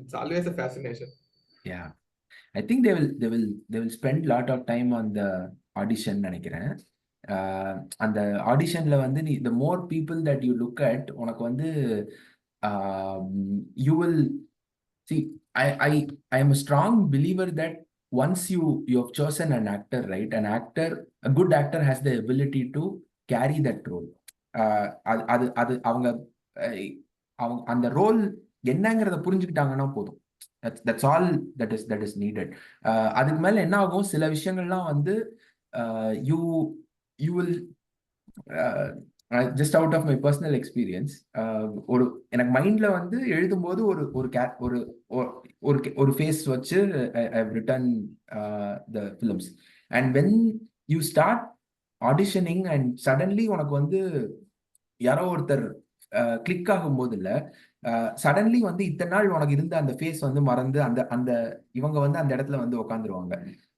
it's always a fascination. Yeah, I think they will spend lot of time on the audition நினைக்கிறேன். அந்த ஆடிஷன்ல வந்து the more people that you look at, உனக்கு வந்து you will see. I am a strong believer that once you have chosen an actor, right, a good actor has the ability to carry that role. அது அவங்க அந்த ரோல் என்னங்கிறத புரிஞ்சுக்கிட்டாங்கன்னா போதும். That's all that is needed. அதுக்கு மேல என்ன ஆகும், சில விஷயங்கள்லாம் வந்து you will just out of my personal experience, எனக்கு மைண்ட்ல வந்து எழுதும்போது ஒரு ஃபேஸ் வச்சு I have written the films, and when you start auditioning and suddenly உனக்கு வந்து யாரோ ஒருத்தர் கிளிக் ஆகும்போது இல்ல சடன்லி வந்து இத்தனை நாள் உனக்கு இருந்த அந்த ஃபேஸ் வந்து மறந்து அந்த அந்த இவங்க வந்து அந்த இடத்துல வந்து உட்காந்துருவாங்க.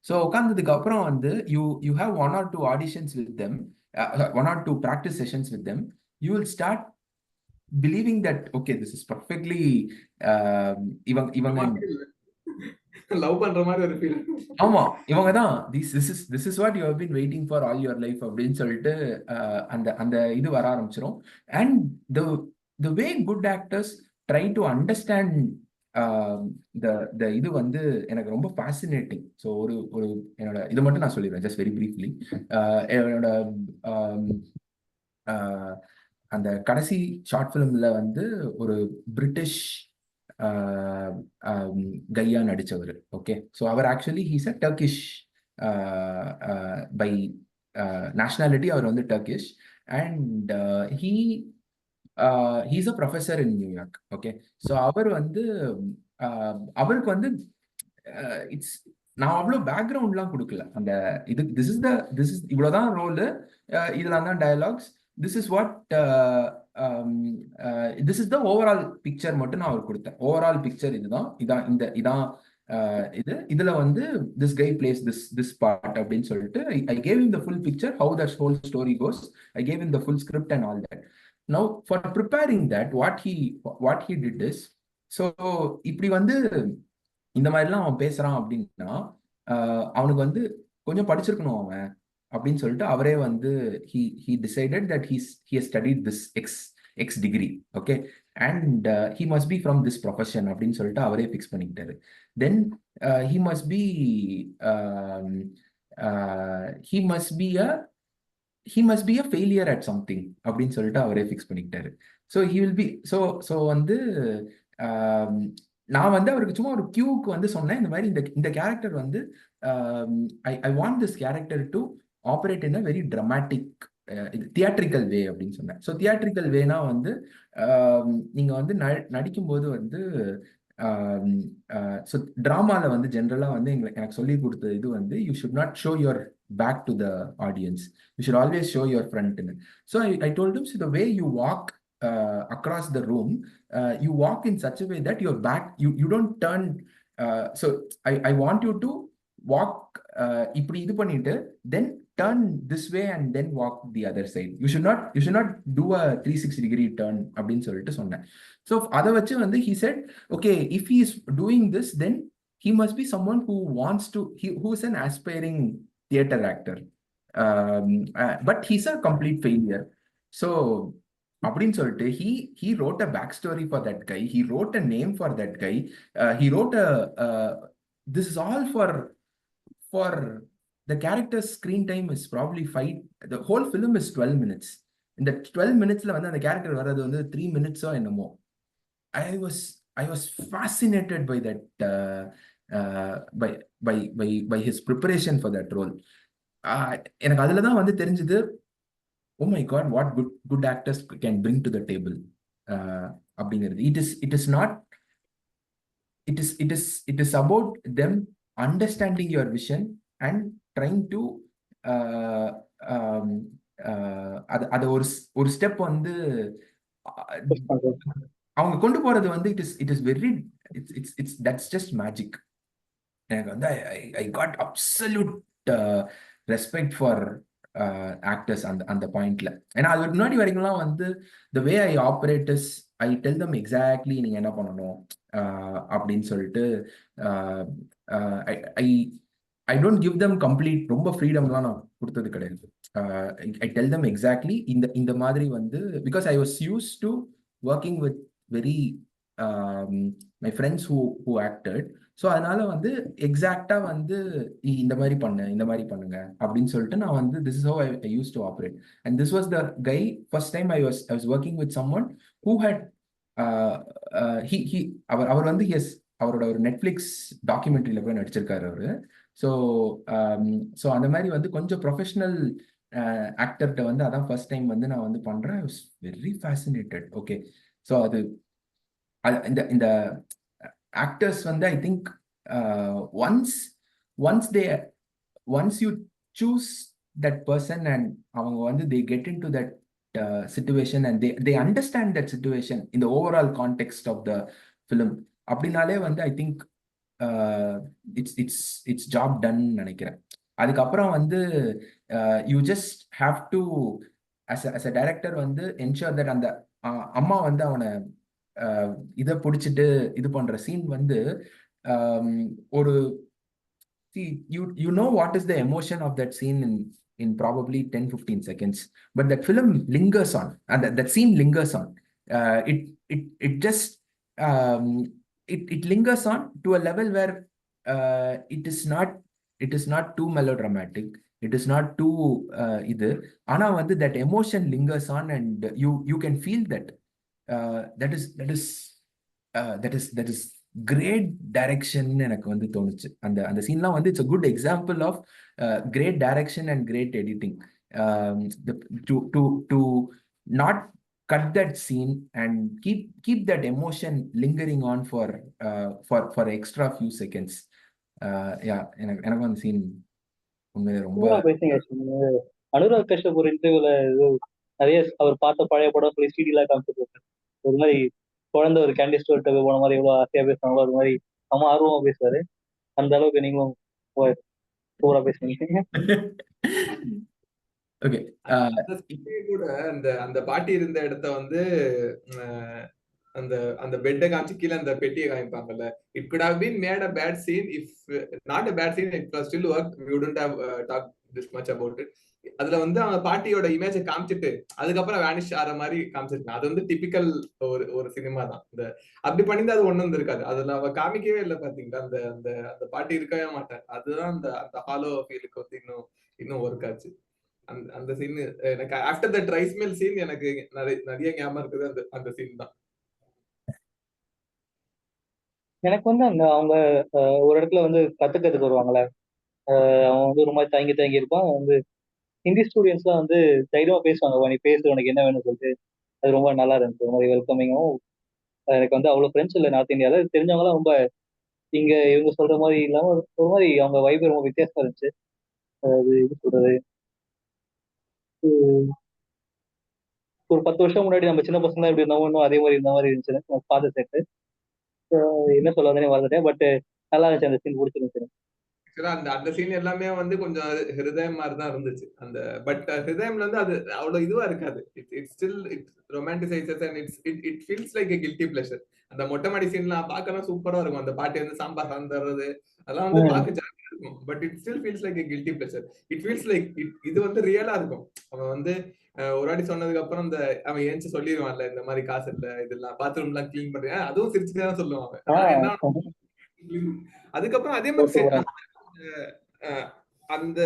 ஸோ உட்காந்ததுக்கு அப்புறம் வந்து you have 1 or 2 auditions with them, 1 or 2 practice sessions with them. You will start believing that okay, this is perfectly இவங்க லவ் பண்ற மாதிரி ஒரு ஃபீல். ஆமா, இவங்க தான் this is what you have been waiting for all your life அப்படின்னு சொல்லிட்டு அந்த அந்த இது வர ஆரம்பிச்சிடும். And the way good actors try to understand the இது வந்து எனக்கு ரொம்ப fascinating. ஸோ ஒரு ஒரு என்னோட இதை மட்டும் நான் சொல்லிடுறேன் ஜஸ்ட் வெரி பிரீஃப்லி. என்னோட அந்த கடைசி ஷார்ட் ஃபிலிம்ல வந்து ஒரு பிரிட்டிஷ் கையா நடிச்சவர். ஓகே, ஸோ அவர் actually he's a Turkish by nationality. அவர் வந்து Turkish and he's a professor in New York. Okay, so அவர் வந்து அவருக்கு வந்து இட்ஸ் நான் அவ்வளோ பேக்ரவுண்ட்லாம் கொடுக்கல அந்த இது. திஸ் இஸ் இவ்வளோதான் ரோலு, இதெல்லாம் தான் dialogues, this is what this is the overall picture மட்டும் நான் அவருக்கு கொடுத்தேன். ஓவரால் பிக்சர் இதான் இதுல வந்து this guy plays this part அப்படின்னு சொல்லிட்டு I gave him the full picture, how that whole story goes. I gave him the full script and all that. Now for preparing that, what he did is, so இப்படி வந்து இந்த மாதிரிலாம் அவன் பேசுறான் அப்படின்னா அவனுக்கு வந்து கொஞ்சம் படிச்சிருக்கணும் அவன் அப்படின்னு சொல்லிட்டு அவரே வந்து he decided that he has studied this x degree. Okay, and he must be from this profession அப்படின்னு சொல்லிட்டு அவரே fix பண்ணிக்கிட்டாரு. Then he must be a failure at something அப்படின்னு சொல்லிட்டு அவரே ஃபிக்ஸ் பண்ணிக்கிட்டாரு. So he will be so வந்து நான் வந்து அவருக்கு சும்மா ஒரு கியூக்கு வந்து சொன்னேன், இந்த மாதிரி இந்த கேரக்டர் வந்து I want this character to operate in a very dramatic theatrical way அப்படின்னு சொன்னேன். ஸோ தியேட்ரிக்கல் வேனா வந்து நீங்க வந்து நடிக்கும்போது வந்து ஸோ ட்ராமாவில் வந்து ஜென்ரலாக வந்து எனக்கு சொல்லி கொடுத்த இது வந்து you should not show your back to the audience, you should always show your ஃப்ரண்ட்னு. So I told him, so the way you walk across the room, you walk in such a way that your back, you don't turn. So I want you to walk இப்படி இது பண்ணிட்டு then turn this way and then walk the other side. You should not do a 360 degree turn அப்படின்னு சொல்லிட்டு சொன்னேன். So அதை வச்சு வந்து he said, okay, if he is doing this, then he must be someone who wants to, who is an aspiring theater actor, but he's a complete failure. So அப்படின்னு சொல்லிட்டு he wrote a backstory for that guy, he wrote a name for that guy, he wrote this is all for the character's screen time is probably 5, the whole film is 12 minutes. In the 12 minutesல வந்து அந்த கேரக்டர் வர்றது வந்து 3 minutes என்னமோ. I was fascinated by that by his preparation for that role. எனக்கு அதுல தான் வந்து தெரிஞ்சது, oh my god, what good actors can bring to the table அப்படிங்கிறது. It is about them understanding your vision and trying to அது ஒரு ஸ்டெப் வந்து அவங்க கொண்டு போறது வந்து it is very it's that's just magic. எனக்கு வந்து I got absolute respect for actors அந்த பாயிண்ட்ல. ஏன்னா அதுக்கு முன்னாடி வரைக்கும்லாம் வந்து the way I operate is I tell them exactly நீங்க என்ன பண்ணணும் அப்படின்னு சொல்லிட்டு I don't give them complete ரொம்ப ஃப்ரீடம்லாம் நான் கொடுத்தது கிடையாது. I tell them exactly இந்த மாதிரி வந்து because I was used to working with very my friends who acted. So அதனால வந்து எக்ஸாக்டா வந்து இந்த மாதிரி பண்ணுங்க அப்படின்னு சொல்லிட்டு நான் வந்து this is how I used to operate. And this was the guy, first time I was working with someone who had அவர் வந்து அவரோட ஒரு நெட்ஃபிளிக்ஸ் டாக்குமெண்ட்ரியில கூட நடிச்சிருக்காரு அவரு. ஸோ அந்த மாதிரி வந்து கொஞ்சம் ப்ரொஃபஷனல் ஆக்டர்கிட்ட வந்து அதான் ஃபர்ஸ்ட் டைம் வந்து நான் வந்து பண்றேன். I was very fascinated. Okay, so அது இந்த actors வந்து I think once you choose that person and அவங்க வந்து they get into that situation and they understand that situation in the overall context of the film. அப்படினாலே வந்து I think it's job ton நினைக்கிறேன். அதுக்கப்புறம் வந்து you just have to as a director வந்து ensure that அந்த அம்மா வந்து அவனை இதை பிடிச்சிட்டு இது பண்ற சீன் வந்து ஒரு see you know what is the emotion of that scene in probably 10-15 seconds, but that film lingers on, and that scene lingers on. It just it lingers on to a level where it is not too melodramatic, it is not too either. Ana வந்து that emotion lingers on and you can feel that that is great direction எனக்கு வந்து தோணுச்சு. அந்த சீன்லாம் வந்து it's a good example of great direction and great editing. To not cut that scene and keep that emotion lingering on for extra few seconds. எனக்கு அந்த சீன் உண்மையிலே ரொம்ப பேசுங்க. அனுராக் கஷ்யப் ஒரு இன்டர்வியூல நிறைய அவர் பார்த்த பழைய படம் சொல்லி சிடிலாம் காமிச்சிட்டு ஒரு மாதிரி குழந்தை ஒரு கேண்டி ஸ்டோர் போன மாதிரி எவ்வளவு ஆசையா பேசுவாங்களோ அது மாதிரி ரொம்ப ஆர்வமா பேசுவாரு. அந்த அளவுக்கு நீங்களும் சூப்பரா பேசுனீங்க. ஓகே. கூட அந்த பாட்டி இருந்த இடத்த வந்து அந்த அந்த பெட்டை காமிச்சு கீழே அந்த பெட்டியை காமிப்பாங்கல்ல. It could have been made a bad scene if not a bad scene, it was still work. We wouldn't have talk this much about it. அதுல வந்து அவங்க பாட்டியோட இமேஜை காமிச்சிட்டு அதுக்கப்புறம் வேனிஷ் ஆற மாதிரி காமிச்சிருக்காங்க. அது வந்து டிபிக்கல் ஒரு சினிமா தான். இந்த அப்படி பண்ணிட்டு அது ஒண்ணு இருக்காது. அதுல அவ காமிக்கவே இல்லை பாத்தீங்களா. அந்த அந்த அந்த பாட்டி இருக்கவே மாட்டார். அதுதான் அந்த அந்த ஹாலோ ஃபீலுக்கு வந்து இன்னும் ஒர்க் ஆச்சு. அந்த சீன் எனக்கு after that rice mill scene எனக்கு நிறைய ஞாபகம் இருக்குது. அந்த சீன் தான் எனக்கு வந்து அந்த அவங்க ஒரு இடத்துல வந்து கத்துக்கிறதுக்கு வருவாங்கல்ல, அவன் வந்து ஒரு மாதிரி தயங்கி இருப்பான். வந்து ஹிந்தி ஸ்டூடெண்ட்ஸ்லாம் வந்து தைரியமா பேசுவாங்க, நீ பேசு உனக்கு என்ன வேணும்னு சொல்லிட்டு. அது ரொம்ப நல்லா இருந்துச்சு, ஒரு மாதிரி வெல்கமிங்கும். எனக்கு வந்து அவ்வளவு ஃப்ரெண்ட்ஸ் இல்லை நார்த் இந்தியால, தெரிஞ்சவங்களாம் ரொம்ப இங்க இவங்க சொல்ற மாதிரி இல்லாம ஒரு மாதிரி அவங்க வைப் ரொம்ப வித்தியாசமா இருந்துச்சு. அது இது சொல்றது ஒரு 10 வருஷம் முன்னாடி நம்ம சின்ன பசங்க எப்படி இருந்தோம் அதே மாதிரி இருந்த மாதிரி இருந்துச்சு ஃபாதர் செட்டு. என்ன சொல்ல வந்தேனே மறந்துட்டேன். பட் நல்லா இருந்துச்சு, அந்த சீன் பிடிச்சிருந்துச்சு. அந்த சீன் எல்லாமே வந்து கொஞ்சம் ஹிருதயம் மாதிரி தான் இருந்துச்சு. அந்த பட் ஹிருதயம்ல வந்து அது அவ்வளவு இதுவா இருக்காது. It still it romanticises and it feels like a guilty pleasure. அந்த மொட்டை மாடி சீன்லாம் பார்க்கலாம் சூப்பரா இருக்கும். அந்த பாட்டி வந்து சாம்பார் சாந்தறது அதெல்லாம் வந்து பார்க்க ஜாலியா இருக்கும். But it still feels like a guilty pleasure. It feels like இது வந்து ரியலா இருக்கும். அவன் வந்து ஒரு வாட்டி சொன்னதுக்கு அப்புறம் அந்த அவன் ஏஞ்சி சொல்லிடுவான்ல, இந்த மாதிரி காசு இல்ல இதெல்லாம் பாத்ரூம் எல்லாம் கிளீன் பண்றேன், அதுவும் சிரிச்சுதான் சொல்லுவான். அதுக்கப்புறம் அதே மாதிரி அந்த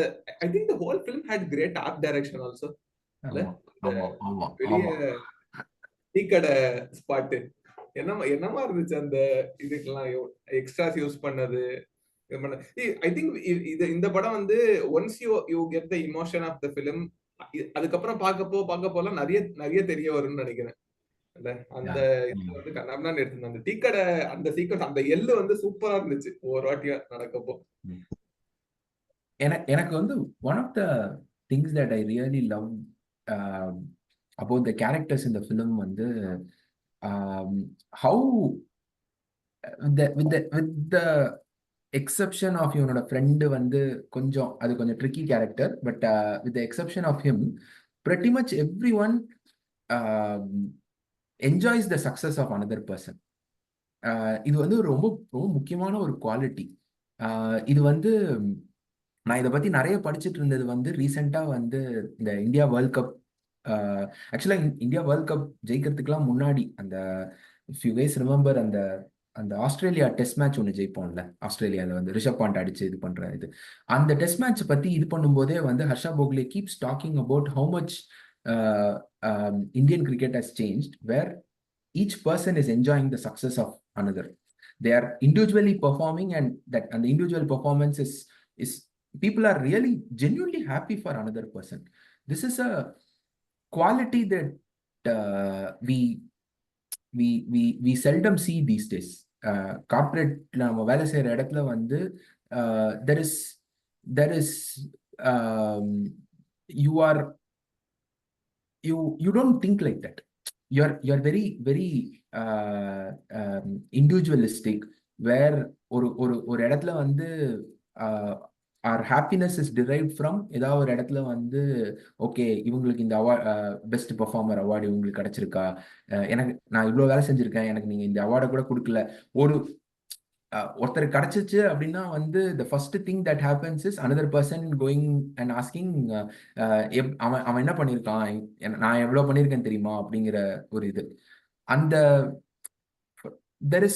I think the whole film had great art direction also. பெரிய டீக்கடை ஸ்பாட் என்னமா இருந்துச்சு அந்த இதுக்கெல்லாம் எக்ஸ்ட்ராஸ் யூஸ் பண்ணது. ஐ திங்க் இந்த படம் வந்து once you get the emotion of the film, அதுக்கப்புறம் பார்க்க போல நிறைய தெரிய வரும்னு நினைக்கிறேன். அந்த இது வந்து கண்ணாமண்ணா எடுத்து அந்த டீக்கடை அந்த சீக்வன்ஸ் அந்த எள்ளு வந்து சூப்பரா இருந்துச்சு ஒரு வாட்டியா நடக்கப்போ. எனக்கு வந்து one of the things that I really love about the characters in the film வந்து how with the exception of இவனோட ஃப்ரெண்டு வந்து கொஞ்சம் tricky character, but with the exception of him pretty much everyone enjoys the success of another person. இது வந்து ரொம்ப ரொம்ப முக்கியமான ஒரு குவாலிட்டி. இது வந்து நான் இதை பத்தி நிறைய படிச்சுட்டு இருந்தது வந்து ரீசெண்டா வந்து இந்த இந்தியா வேர்ல்ட் கப், ஆக்சுவலா இந்தியா வேர்ல்ட் கப் ஜெயிக்கிறதுக்கெல்லாம் முன்னாடி அந்த if you guys remember அந்த ஆஸ்திரேலியா டெஸ்ட் மேட்ச் ஒன்று ஜெயிப்போம்ல, ஆஸ்திரேலியாவில் வந்து ரிஷப் பாண்ட் அடிச்சு இது பண்ற இது, அந்த டெஸ்ட் மேட்ச் பத்தி இது பண்ணும்போதே வந்து Harsha Bhogle keeps talking about how much Indian cricket has changed, where each person is enjoying the success of another. They are individually performing, and the individual performance is people are really genuinely happy for another person. This is a quality that we seldom see these days. Corporate நம்ம வேலை செய்யற இடத்துல வந்து there is you are you don't think like that. You're very very individualistic, where ஒரு இடத்துல வந்து our happiness is derived from ஏதாவது ஒரு இடத்துல வந்து ஓகே இவங்களுக்கு இந்த அவார்ட் பெஸ்ட் பெர்ஃபார்மர் அவார்டு இவங்களுக்கு கிடைச்சிருக்கா, எனக்கு நான் இவ்வளோ வேலை செஞ்சிருக்கேன் எனக்கு நீங்க இந்த அவார்டை கூட கொடுக்கல, ஒரு ஒருத்தர் கிடைச்சிச்சு அப்படின்னா வந்து the first thing that happens is another person going and asking அவன் என்ன பண்ணியிருக்கான், நான் எவ்வளவு பண்ணியிருக்கேன் தெரியுமா அப்படிங்கிற ஒரு இது. அந்த there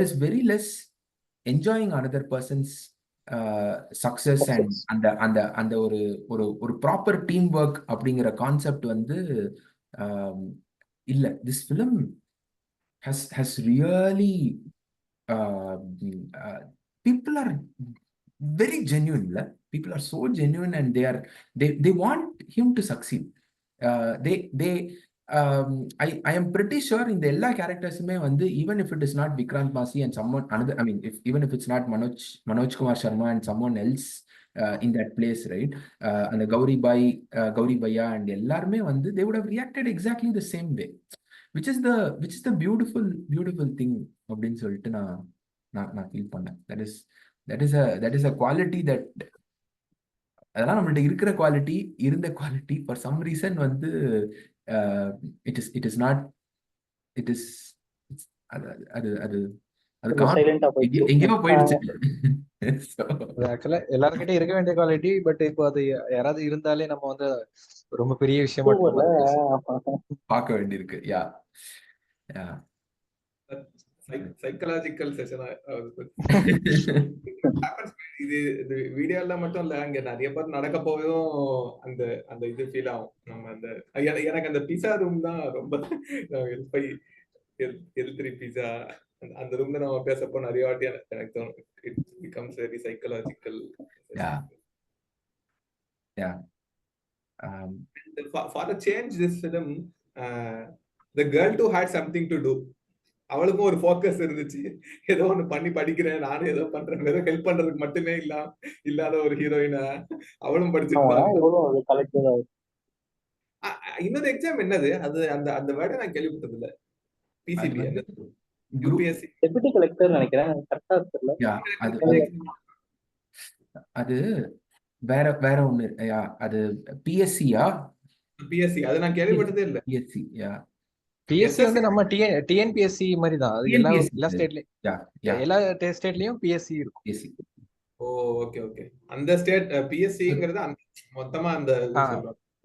is very less enjoying another person's success and அந்த ஒரு ப்ராப்பர் டீம் ஒர்க் அப்படிங்கிற கான்செப்ட் வந்து இல்ல. this film has really people are very genuine. People are so genuine and they want him to succeed. I am pretty sure in the எல்லா கேரக்டர்ஸுமே வந்து even if it is not Vikrant Massey and someone another, I mean even if it's not Manoj Kumar Sharma and someone else in that place, right, and the Gauri Bhaiya and எல்லாருமே வந்து they would have reacted exactly the same way, which is the beautiful thing அப்படின்னு சொல்லிட்டு நான் ஃபீல் பண்ணேன். that is a quality that அதெல்லாம் நம்மள்ட்ட இருக்கிற குவாலிட்டி, இருந்த குவாலிட்டி ஃபார் சம் ரீசன் வந்து it is not, it is அது எங்கேயோ போயிடுச்சு. ஆக்சுவலா எல்லாருக்கிட்ட இருக்க வேண்டிய குவாலிட்டி, பட் இப்போ அது யாராவது இருந்தாலே நம்ம வந்து ரொம்ப பெரிய விஷயமா பார்க்க வேண்டியிருக்கு. யா சைக்கலாஜிக்கல் செஷனா இது வீடியோல மட்டும் இல்ல, அங்க நிறைய பேர் நடக்க போயும் அந்த இது ஃபீல் ஆகும். நம்ம அந்த எனக்கு அந்த பிஸா ரூம் தான் ரொம்ப L3 பிஸா அந்த ரூம்ல நம்ம பேசப்போ நிறைய வாட்டி எனக்கு தோணும் it becomes very psychological. For a change, this film, the girl too had something to do. அவளுக்கும் ஒரு ஃபோக்கஸ் இருந்துச்சு, ஏதோ ஒண்ணு பண்ணி படிக்கிறேன் நானும் ஏதோ பண்றேன், ஏதோ ஹெல்ப் பண்றதுக்கு மட்டுமே இல்லாத ஒரு ஹீரோயினா அவளும் படிச்சிருப்பாங்க. இன்னொரு எக்ஸாம் என்னது அது, அந்த வேர்டை நான் கேள்விப்பட்டது இல்ல. பிசிபி யூபிஎஸ்சி டெபுட்டி கலெக்டர் நினைக்கிறேன், கரெக்டா தெரியல. அது வேற ஒண்ணு. அது பிஎஸ்சியா? பிஎஸ்சி அது நான் கேள்விப்பட்டதே இல்ல. பிஎஸ்சி பிஎஸ்சி வந்து நம்ம டிஎன்பிஎஸ்சி மாதிரி தான். அது எல்லா ஸ்டேட்லயும் பிஎஸ்சி இருக்கும். பிஎஸ்சி ஓ ஓகே ஓகே. அந்த ஸ்டேட் பிஎஸ்சிங்கிறது மொத்தமா அந்த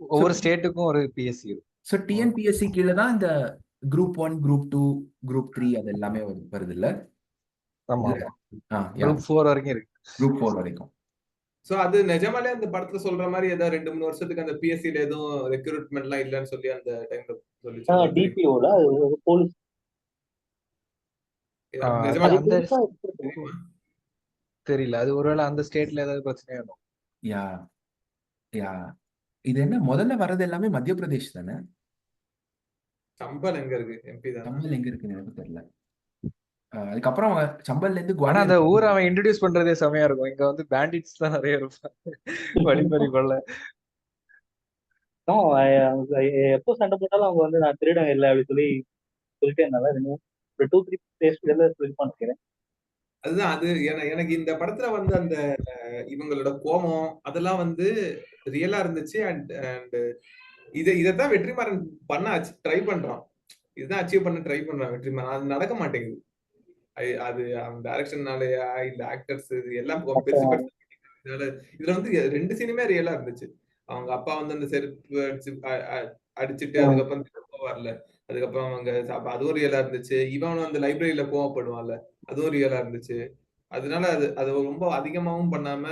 ஒவ்வொரு ஸ்டேட்டுக்கும் ஒரு பிஎஸ்சி இருக்கும். சோ டிஎன்பிஎஸ்சி கீழ தான் இந்த குரூப் 1 குரூப் 2 குரூப் 3 அது எல்லாமே வருது இல்ல? ஆமா, குரூப் 4 வரைக்கும் இருக்கு. குரூப் 4 வரைக்கும். சோ அது நிஜமாலே அந்த படத்துல சொல்ற மாதிரி ஏதாவது 2-3 வருஷத்துக்கு அந்த பிஎஸ்சில எதுவும் ரெக்ரூட்மெண்ட் எல்லாம் இல்லன்னு சொல்லி அந்த டைம்ல சொல்லிச்சு. டிபிஓல போலீஸ் தெரியல, அது ஒருவேளை அந்த ஸ்டேட்ல ஏதாவது பிரச்சனை ஆகும். யா இது என்ன முதல்ல வரது எல்லாமே மத்திய பிரதேஷ் தானே? சம்பல் எங்க இருக்கு? எம்பி தான். சம்பல் எங்க இருக்குன்னு எனக்கு தெரியல. அதுக்கப்புறம் சம்பல்ல இருந்து ஆனா அந்த ஊர் அவன் இன்ட்ரோடியூஸ் பண்றதே செமையா இருக்கும். இங்க வந்து பேண்டிட்ஸ் தான் நிறைய இருப்பாங்க, வழிபறி கொள்ள. எப்போ சண்டை போட்டாலும் அவங்க வந்து நான் திருடன் இல்லை அப்படி சொல்லிட்டே இருந்தாலும் ஒரு 2-3 பண்ணிக்கிறேன். அதுதான் அது எனக்கு இந்த படத்துல வந்து அந்த இவங்களோட கோபம் அதெல்லாம் வந்து ரியலா இருந்துச்சு. அண்ட் இதைத்தான் வெற்றிமாறன் பண்ண ட்ரை பண்றான், இதுதான் அச்சீவ் பண்ண ட்ரை பண்றான் வெற்றிமாறன். அது நடக்க மாட்டேங்குது. அது அவன் டைரக்ஷன்னாலயா இல்ல ஆக்டர்ஸ் எல்லாம் பெருசு இதுல வந்து 2 சீனுமே ரியலா இருந்துச்சு. அவங்க அப்பா வந்து அந்த செருப்பு அடிச்சுட்டு அதுக்கப்புறம் போவார்ல, அதுக்கப்புறம் அவங்க அதுவும் ரியலா இருந்துச்சு. இவன் அந்த லைப்ரரியில கோவப்படுவான்ல, அதுவும் ரியலா இருந்துச்சு. அதனால அது ரொம்ப அதிகமாவும் பண்ணாம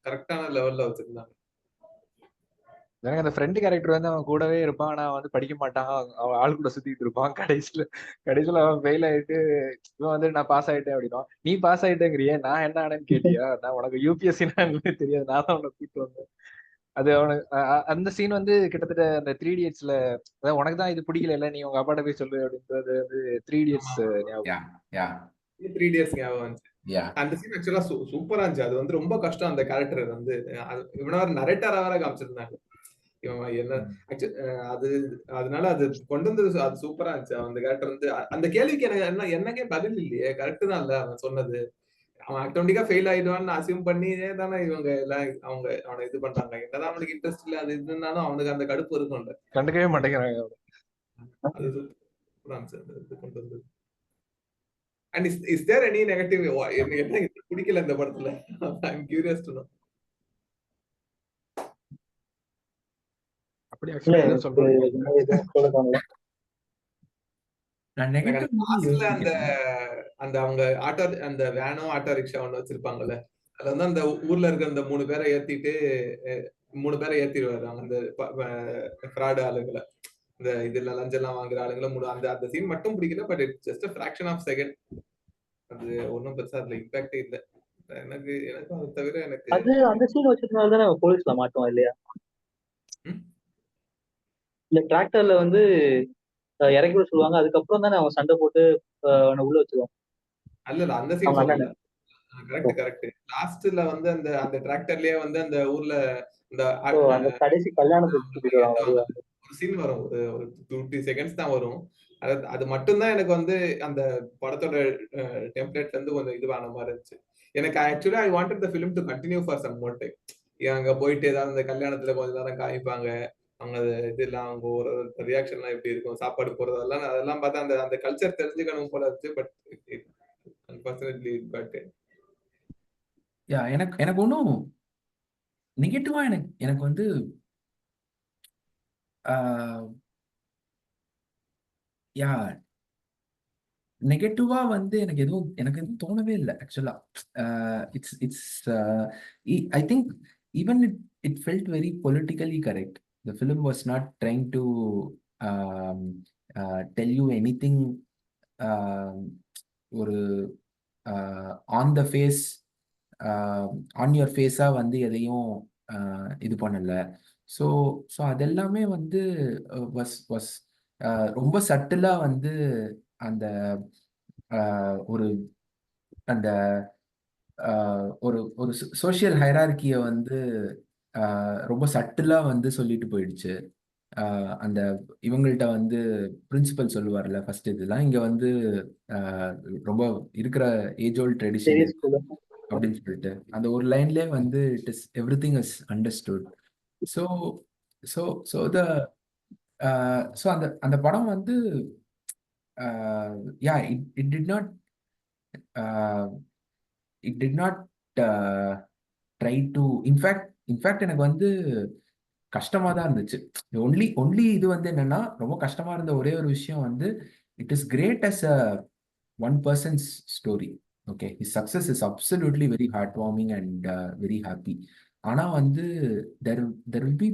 கரெக்டான லெவல்ல வச்சிருந்தாங்க. எனக்கு அந்த ஃப்ரெண்ட் கேரக்டர் வந்து அவன் கூடவே இருப்பான், ஆனா வந்து படிக்க மாட்டான், அவன் ஆள் கூட சுத்திட்டு இருப்பான். கடைசியில அவன் ஃபெயில் ஆயிட்டு இவன் வந்து நான் பாஸ் ஆயிட்டேன் அப்படின்னா, நீ பாஸ் ஆயிட்டேங்கிறிய, நான் என்ன ஆனேன்னு கேட்டியா, நான் உனக்கு யூபிஎஸ்சின்னு தெரியாது, நான் தான் அவனை கூப்பிட்டு வந்தேன். அது அவனுக்கு அந்த சீன் வந்து கிட்டத்தட்ட அந்த 3 Idiotsல உனக்கு தான் இது பிடிக்கல இல்ல, நீ உங்க அப்பாட்ட போய் சொல்லு அப்படின்றது வந்து 3 Idiots ஞாபகம். 3 Idiots ஞாபகம் வந்துச்சு. அந்த சீன் ஆக்சுவலா சூப்பரா இருந்துச்சு. அது வந்து ரொம்ப கஷ்டம். அந்த கேரக்டர் வந்து இவன ஒரு நரேட்டரா வேற காமிச்சிருந்தாங்க. இவன் என்ன அது அதனால அது கொண்டு வந்தது அது சூப்பரா இருந்துச்சு. அந்த கேரக்டர் வந்து அந்த கேள்விக்கு எனக்கு என்னக்கே பதில் இல்லையே. கரெக்ட் தான் இல்ல அவன் சொன்னது. அவன் ஆட்டோமேட்டிக்கா ஃபெயில் ஆயிடுவான்னு அசியூம் பண்ணியே தானே இவங்க எல்லாம் அவங்க அவனை இது பண்றாங்க. என்னதான் அவனுக்கு இன்ட்ரெஸ்ட் இல்ல அது இதுனாலும் அவனுக்கு அந்த கடுப்பு இருக்கும்ல. கண்டுக்கவே மாட்டேங்கிறாங்க. அது சூப்பரா இருந்துச்சு அந்த இது கொண்டு வந்தது. And is there any negative? என்ன பிடிக்கல இந்த படத்துல? I am curious to know. அப்படி ஆக்சுவலா எதுவும் சொல்றது நான் எனக்கு நெகட்டிவ் அந்த மூவி லாஸ்ட்ல அந்த யோசிக்கிறேன். அந்த அவங்க ஆட்டோ அந்த வேனோ ஆட்டோ ரிக்ஷா ஒண்ணு வச்சிருப்பாங்கல்ல, அதுல வந்து அந்த ஊர்ல இருக்க அந்த 3 பேரை ஏத்திட்டு 3 பேரை ஏத்திடுவாரு அவங்க அந்த ஃப்ராடு ஆளுங்களை, இந்த இதுல லஞ்சம் எல்லாம் வாங்குற ஆளுங்களை. அந்த அந்த சீன் மட்டும் பிடிக்கல. But it's just fraction of second. அது ஒன்றும் பெருசா அதுல இம்பாக்டே இல்லை எனக்கு. எனக்கும் அதை தவிர எனக்கு அது அந்த சீன் வச்சதுனால தானே போலீஸ்ல மாட்டோம் இல்லையா? இந்த டிராக்டர்ல வந்து இறக்கி விட சொல்லுவாங்க. அதுக்கப்புறம் தானே அவன் சண்டை போட்டு அவனை உள்ள வச்சிருவான். அல்ல அந்த சீன் அவங்க சொல்லல. அண்ணன் கரெக்ட் கரெக்ட். லாஸ்ட்ல வந்து அந்த அந்த டிராக்டர்லயே வந்து அந்த ஊர்ல இந்த அந்த கடைசி கல்யாணத்துக்கு கூட்டிட்டு வருவாங்க. ஒரு சீன் வரும். ஒரு 2-3 செகண்ட்ஸ் தான் வரும். அது மட்டும்தான் எனக்கு வந்து அந்த படத்தோட டெம்ப்ளேட்ல இருந்து கொஞ்சம் இதுவான மாதிரி இருந்துச்சு எனக்கு. Actually I wanted the film to continue for some more time. அங்க போயிட்டு ஏதாவது அந்த கல்யாணத்துல கொஞ்ச நேரம் காமிப்பாங்க. அவங்க இதெல்லாம் அவங்க ஒரு ரியாக்ஷன் எல்லாம் எப்படி இருக்கும், சாப்பாடு போறதெல்லாம் அதெல்லாம் பார்த்தா அந்த அந்த கல்ச்சர் தெரிஞ்சுக்கணும் போல இருந்துச்சு. பட் அன்பார்ச்சுனேட்லி பட் எனக்கு எனக்கு ஒன்றும் நெகட்டிவா எனக்கு வந்து யா நெகட்டிவா வந்து எனக்கு எதுவும் தோணவே இல்லை ஆக்சுவலா. It's it's I think even it felt very politically correct. The film was not trying to tell you anything ஒரு on the face on your ஃபேஸா வந்து எதையும் இது பண்ணல. ஸோ ஸோ அதெல்லாமே வந்து வாஸ் வாஸ் ரொம்ப சட்டிலா வந்து அந்த ஒரு அந்த ஒரு ஒரு சோஷியல் ஹைரார்கியை வந்து ரொம்ப சட்டிலா வந்து சொல்லிட்டு போயிடுச்சு. அந்த இவங்கள்ட்ட வந்து பிரின்சிபல் சொல்லுவார்ல ஃபர்ஸ்ட், இதெல்லாம் இங்க வந்து ரொம்ப இருக்கிற ஏஜ் ஓல்ட் ட்ரெடிஷன் அப்படின்னு சொல்லிட்டு அந்த ஒரு லைன்லேயே வந்து it is every thing is understood. So so so the so அந்த அந்த படம் வந்து yeah it did not it did not try to in fact எனக்கு வந்து கஷ்டமா தான் இருந்துச்சு. ஒன்லி ஒன்லி இது வந்து என்னன்னா ரொம்ப கஷ்டமா இருந்த ஒரே ஒரு விஷயம் வந்து it is great as a one persons story. Okay, his success is absolutely very heart warming and very happy. ஆனா வந்து தெர் தெர் வில் பி,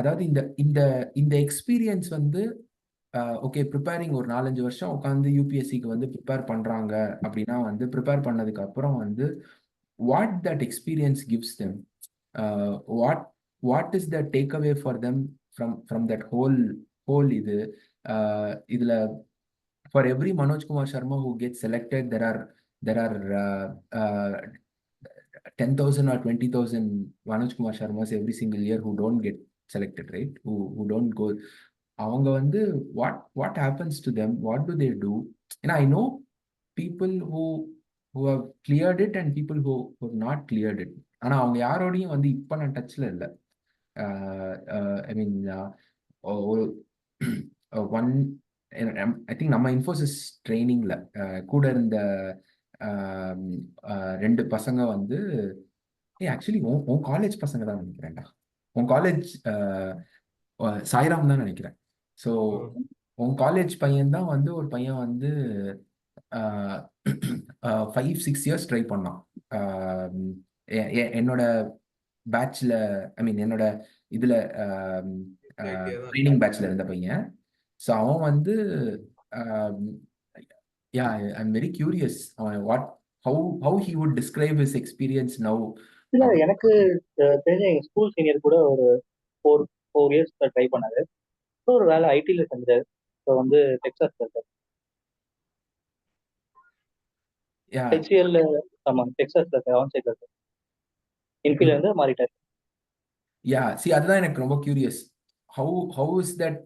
அதாவது இந்த இந்த இந்த எக்ஸ்பீரியன்ஸ் வந்து ஓகே ப்ரிப்பேரிங் ஒரு 4-5 வருஷம் உட்காந்து யூபிஎஸ்சிக்கு வந்து ப்ரிப்பேர் பண்றாங்க அப்படின்னா வந்து ப்ரிப்பேர் பண்ணதுக்கு அப்புறம் வந்து what that experience gives them, what what is the take away for them from that whole இது இதுல for every Manoj Kumar Sharma who gets selected, there are 10,000 or 20,000 Manoj Kumar Sharmas every single year who don't get selected, right? Who don't go. அவங்க வந்து what happens to them? What do they do? And I know people who have cleared it and people who have not cleared it. ஆனா அவங்க யாரோடையும் வந்து இப்ப நான் டச்ல இல்லை. ஐ மீன் ஒரு ஒன் ஐ திங்க் நம்ம இன்ஃபோசிஸ் ட்ரைனிங்ல கூட இருந்த 2 பசங்க வந்து ஆக்சுவலி உன் காலேஜ் பசங்க தான் நினைக்கிறேன்டா. உன் காலேஜ் சாய்ராம் தான் நினைக்கிறேன். ஸோ உன் காலேஜ் பையன் தான் வந்து ஒரு பையன் வந்து 5-6 இயர்ஸ் ட்ரை பண்ணான். என்னோட பேட்ச்ல, ஐ மீன் என்னோட இதுல ட்ரைனிங் பேட்ச்ல இருந்த பையன். ஸோ அவன் வந்து I'm very curious how he would describe his experience now. இல்ல எனக்கு தெரிஞ்ச எங்க ஸ்கூல் சீனியர் கூட ஒரு 4 இயர்ஸ் ட்ரை பண்ணாரு. ஒரு வேலை ஐடில செஞ்சாரு. இப்போ வந்து டெக்ஸாஸ்ல இருக்காரு. HCL, ஆமா டெக்ஸாஸ்ல இருக்காரு, ஆன் சைட்ல இருக்காரு. இன்ஃபீல்ட்ல இருந்து மாறிட்டாரு. Yeah, see, அதுதான் எனக்கு ரொம்ப curious. How is that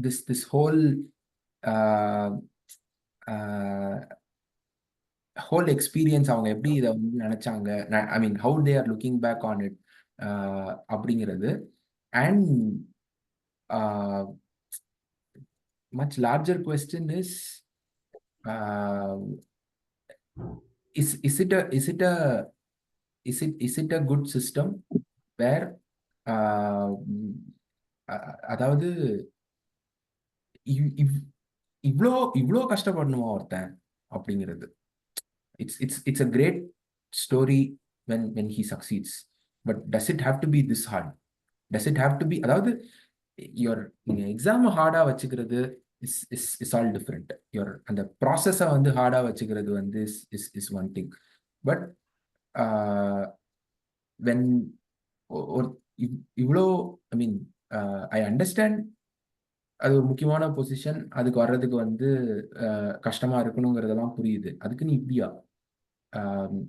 this whole uh, uh, whole experience அவங்க எப்படி இதை வந்து நினைச்சாங்க, ஐ மீன் how they are looking back on it அப்படிங்கிறது. And much larger question is is it a good system where அதாவது இவ்வளோ கஷ்டப்படணுமா ஒருத்தன் அப்படிங்கிறது. It's a great story when he succeeds, but does it have to be this hard? Does it have to be, அதாவது நீங்க எக்ஸாம் ஹார்டா வச்சுக்கிறது இஸ் ஆல் டிஃப்ரெண்ட். அந்த ப்ராசஸை வந்து ஹார்டா வச்சுக்கிறது வந்து is one thing. But when ஒரு இவ்வளோ, ஐ மீன் ஐ அண்டர்ஸ்டாண்ட் அது ஒரு முக்கியமான பொசிஷன், அதுக்கு வர்றதுக்கு வந்து கஷ்டமா இருக்கணுங்கிறதெல்லாம் புரியுது. அதுக்கு நீ இப்படியா,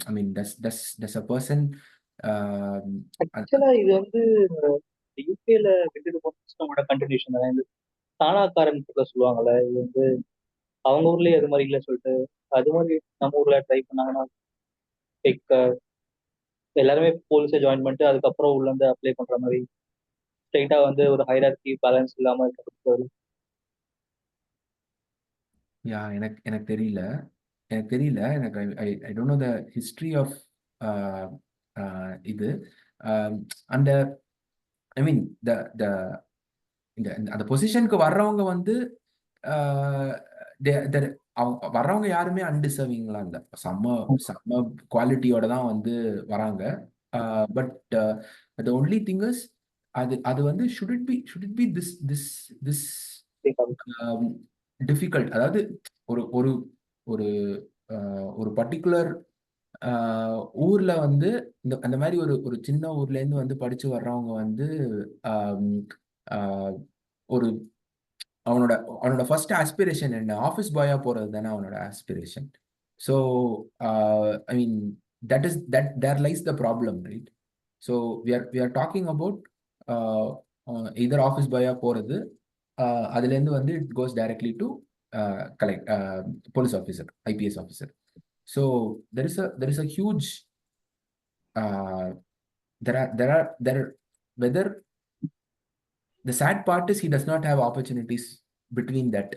ஐ மீன் டஸ் அ பர்சன் ஆக்சுவலா இது வந்து யூகேல விட்டுட்டு போன சிஸ்டமோட கண்டினியூஷன் தான். இந்த தானாக்காரன் சொல்லுவாங்கல்ல, இது வந்து அவங்க ஊர்லயே அது மாதிரி இல்லை சொல்லிட்டு அது மாதிரி நம்ம ஊர்ல ட்ரை பண்ணாங்கன்னா எல்லாருமே போலீஸை ஜாயின் பண்ணிட்டு அதுக்கப்புறம் உள்ள இருந்து அப்ளை பண்ற மாதிரி ஸ்ட்ரைட்டா வந்து ஒரு ஹைரார்கி பேலன்ஸ் இல்லாம இருக்கிறது. யா, எனக்கு தெரியல. எனக்கு I don't know the history of இது. அந்த ஐ மீன் அந்த பொசிஷனுக்கு வர்றவங்க வந்து வர்றவங்க யாருமே அன்டிசர்விங்லாம் இல்லை, செம்ம குவாலிட்டியோட தான் வந்து வராங்க. But the only thing is அது வந்து should it be this difficult? அதாவது ஒரு ஒரு ஒரு ஒரு பர்டிகுலர் ஊர்ல வந்து அந்த மாதிரி ஒரு சின்ன ஊர்ல இருந்து வந்து படிச்சு வர்றவங்க வந்து ஒரு அவனோட ஃபர்ஸ்ட் ஆஸ்பிரேஷன் என்ன, ஆஃபீஸ் பாயா போறது தானே அவனோட ஆஸ்பிரேஷன். So I mean there lies the problem, right? So we are talking about either office பாயா போறது, அதுலேருந்து வந்து it goes directly to police officer, IPS officer. So there is a huge whether the sad part is he does not have opportunities between that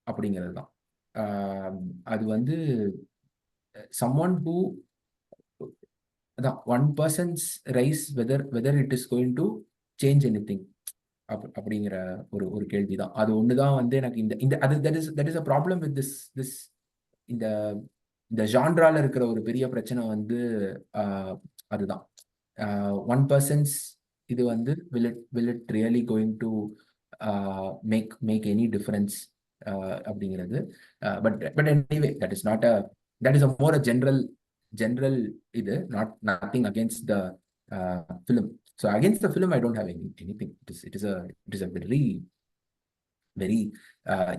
அப்படிங்கிறது தான். அது வந்து someone who one person's rise, whether it is going to change anything அப்படிங்கிற ஒரு கேள்விதான். அது ஒண்ணுதான் வந்து எனக்கு இந்த that is a problem with this இந்த ஜான்ரால இருக்கிற ஒரு பெரிய பிரச்சனை வந்து அதுதான். ஒன் பர்சன்ஸ் இது வந்து will it really going to make any difference அப்படிங்கிறது. but anyway, that is a more a general இது, nothing against the film. So against the film I don't have anything. It is a very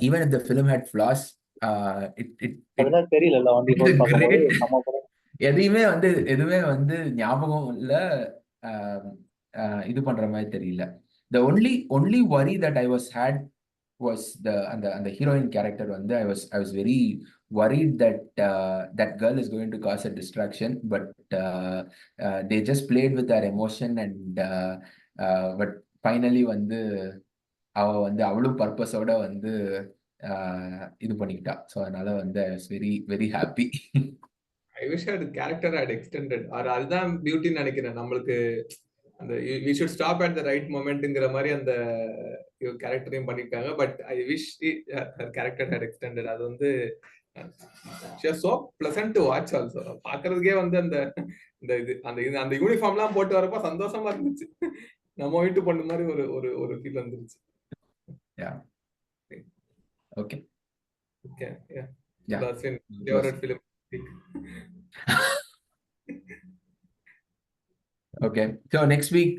even if the film had flaws, எதுவுமே வந்து ஞாபகம் இல்ல, இது பண்ற மாதிரி தெரியல. The only worry that I had was அந்த ஹீரோயின் கேரக்டர் வந்து I was very worried that that girl is going to cause a distraction, but they just played with her emotion and but finally வந்து அவளும் பர்பஸோட வந்து இது பண்ணிக்கிட்டா. ஸோ அதனால வந்து I was very very happy. I wish the character had extended. அதுதான் பியூட்டின்னு நினைக்கிறேன். நம்மளுக்கு அந்த we should stop at the right momentங்கிற மாதிரி அந்த கேரக்டரையும் பண்ணிருக்காங்க. But I wish her character had extended. அது வந்து she was so pleasant to watch also. பார்க்கிறதுக்கே வந்து அந்த யூனிஃபார்ம்லாம் போட்டு வரப்ப சந்தோஷமா இருந்துச்சு. நம்ம வீட்டு பொண்ணு மாதிரி ஒரு ஃபீல் வந்துருச்சு. Yeah. Okay. Yeah. That's in favorite film. Okay. So next week,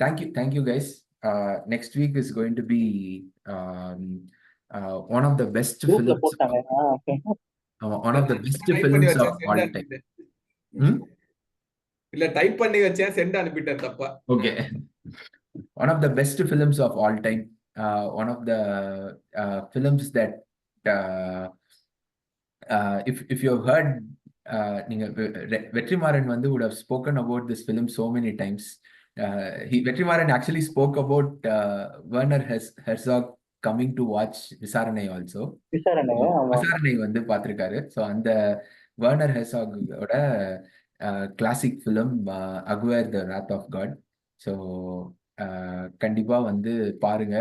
thank you guys. Next week is going to be one of the best films. One of the best films of all time. இல்ல டைப் பண்ணி வச்சேன், சென்ட் அனுப்பிட்டேன் தப்பா. Okay. One of the best films of all time. One of the films that if you've heard, நீங்க வெற்றிமாறன் வந்து would have spoken about this film so many times. Vetrimaran actually spoke about Werner Herzog coming to watch விசாரணை also. விசாரணை வந்து பார்த்திருக்காரு. ஸோ அந்த வேர்னர் ஹெர்சாகோட classic film Aguirre the wrath of God. So கண்டிப்பா வந்து பாருங்க.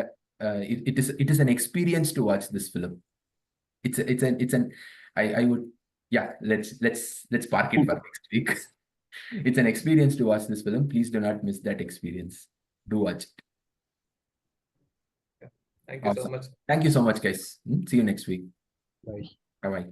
It is an experience to watch this film. It's an I would let's park it for next week. It's an experience to watch this film. Please do not miss that experience. Do watch it. Thank you so Awesome. much. Thank you so much, guys. See you next week. Bye. Bye bye.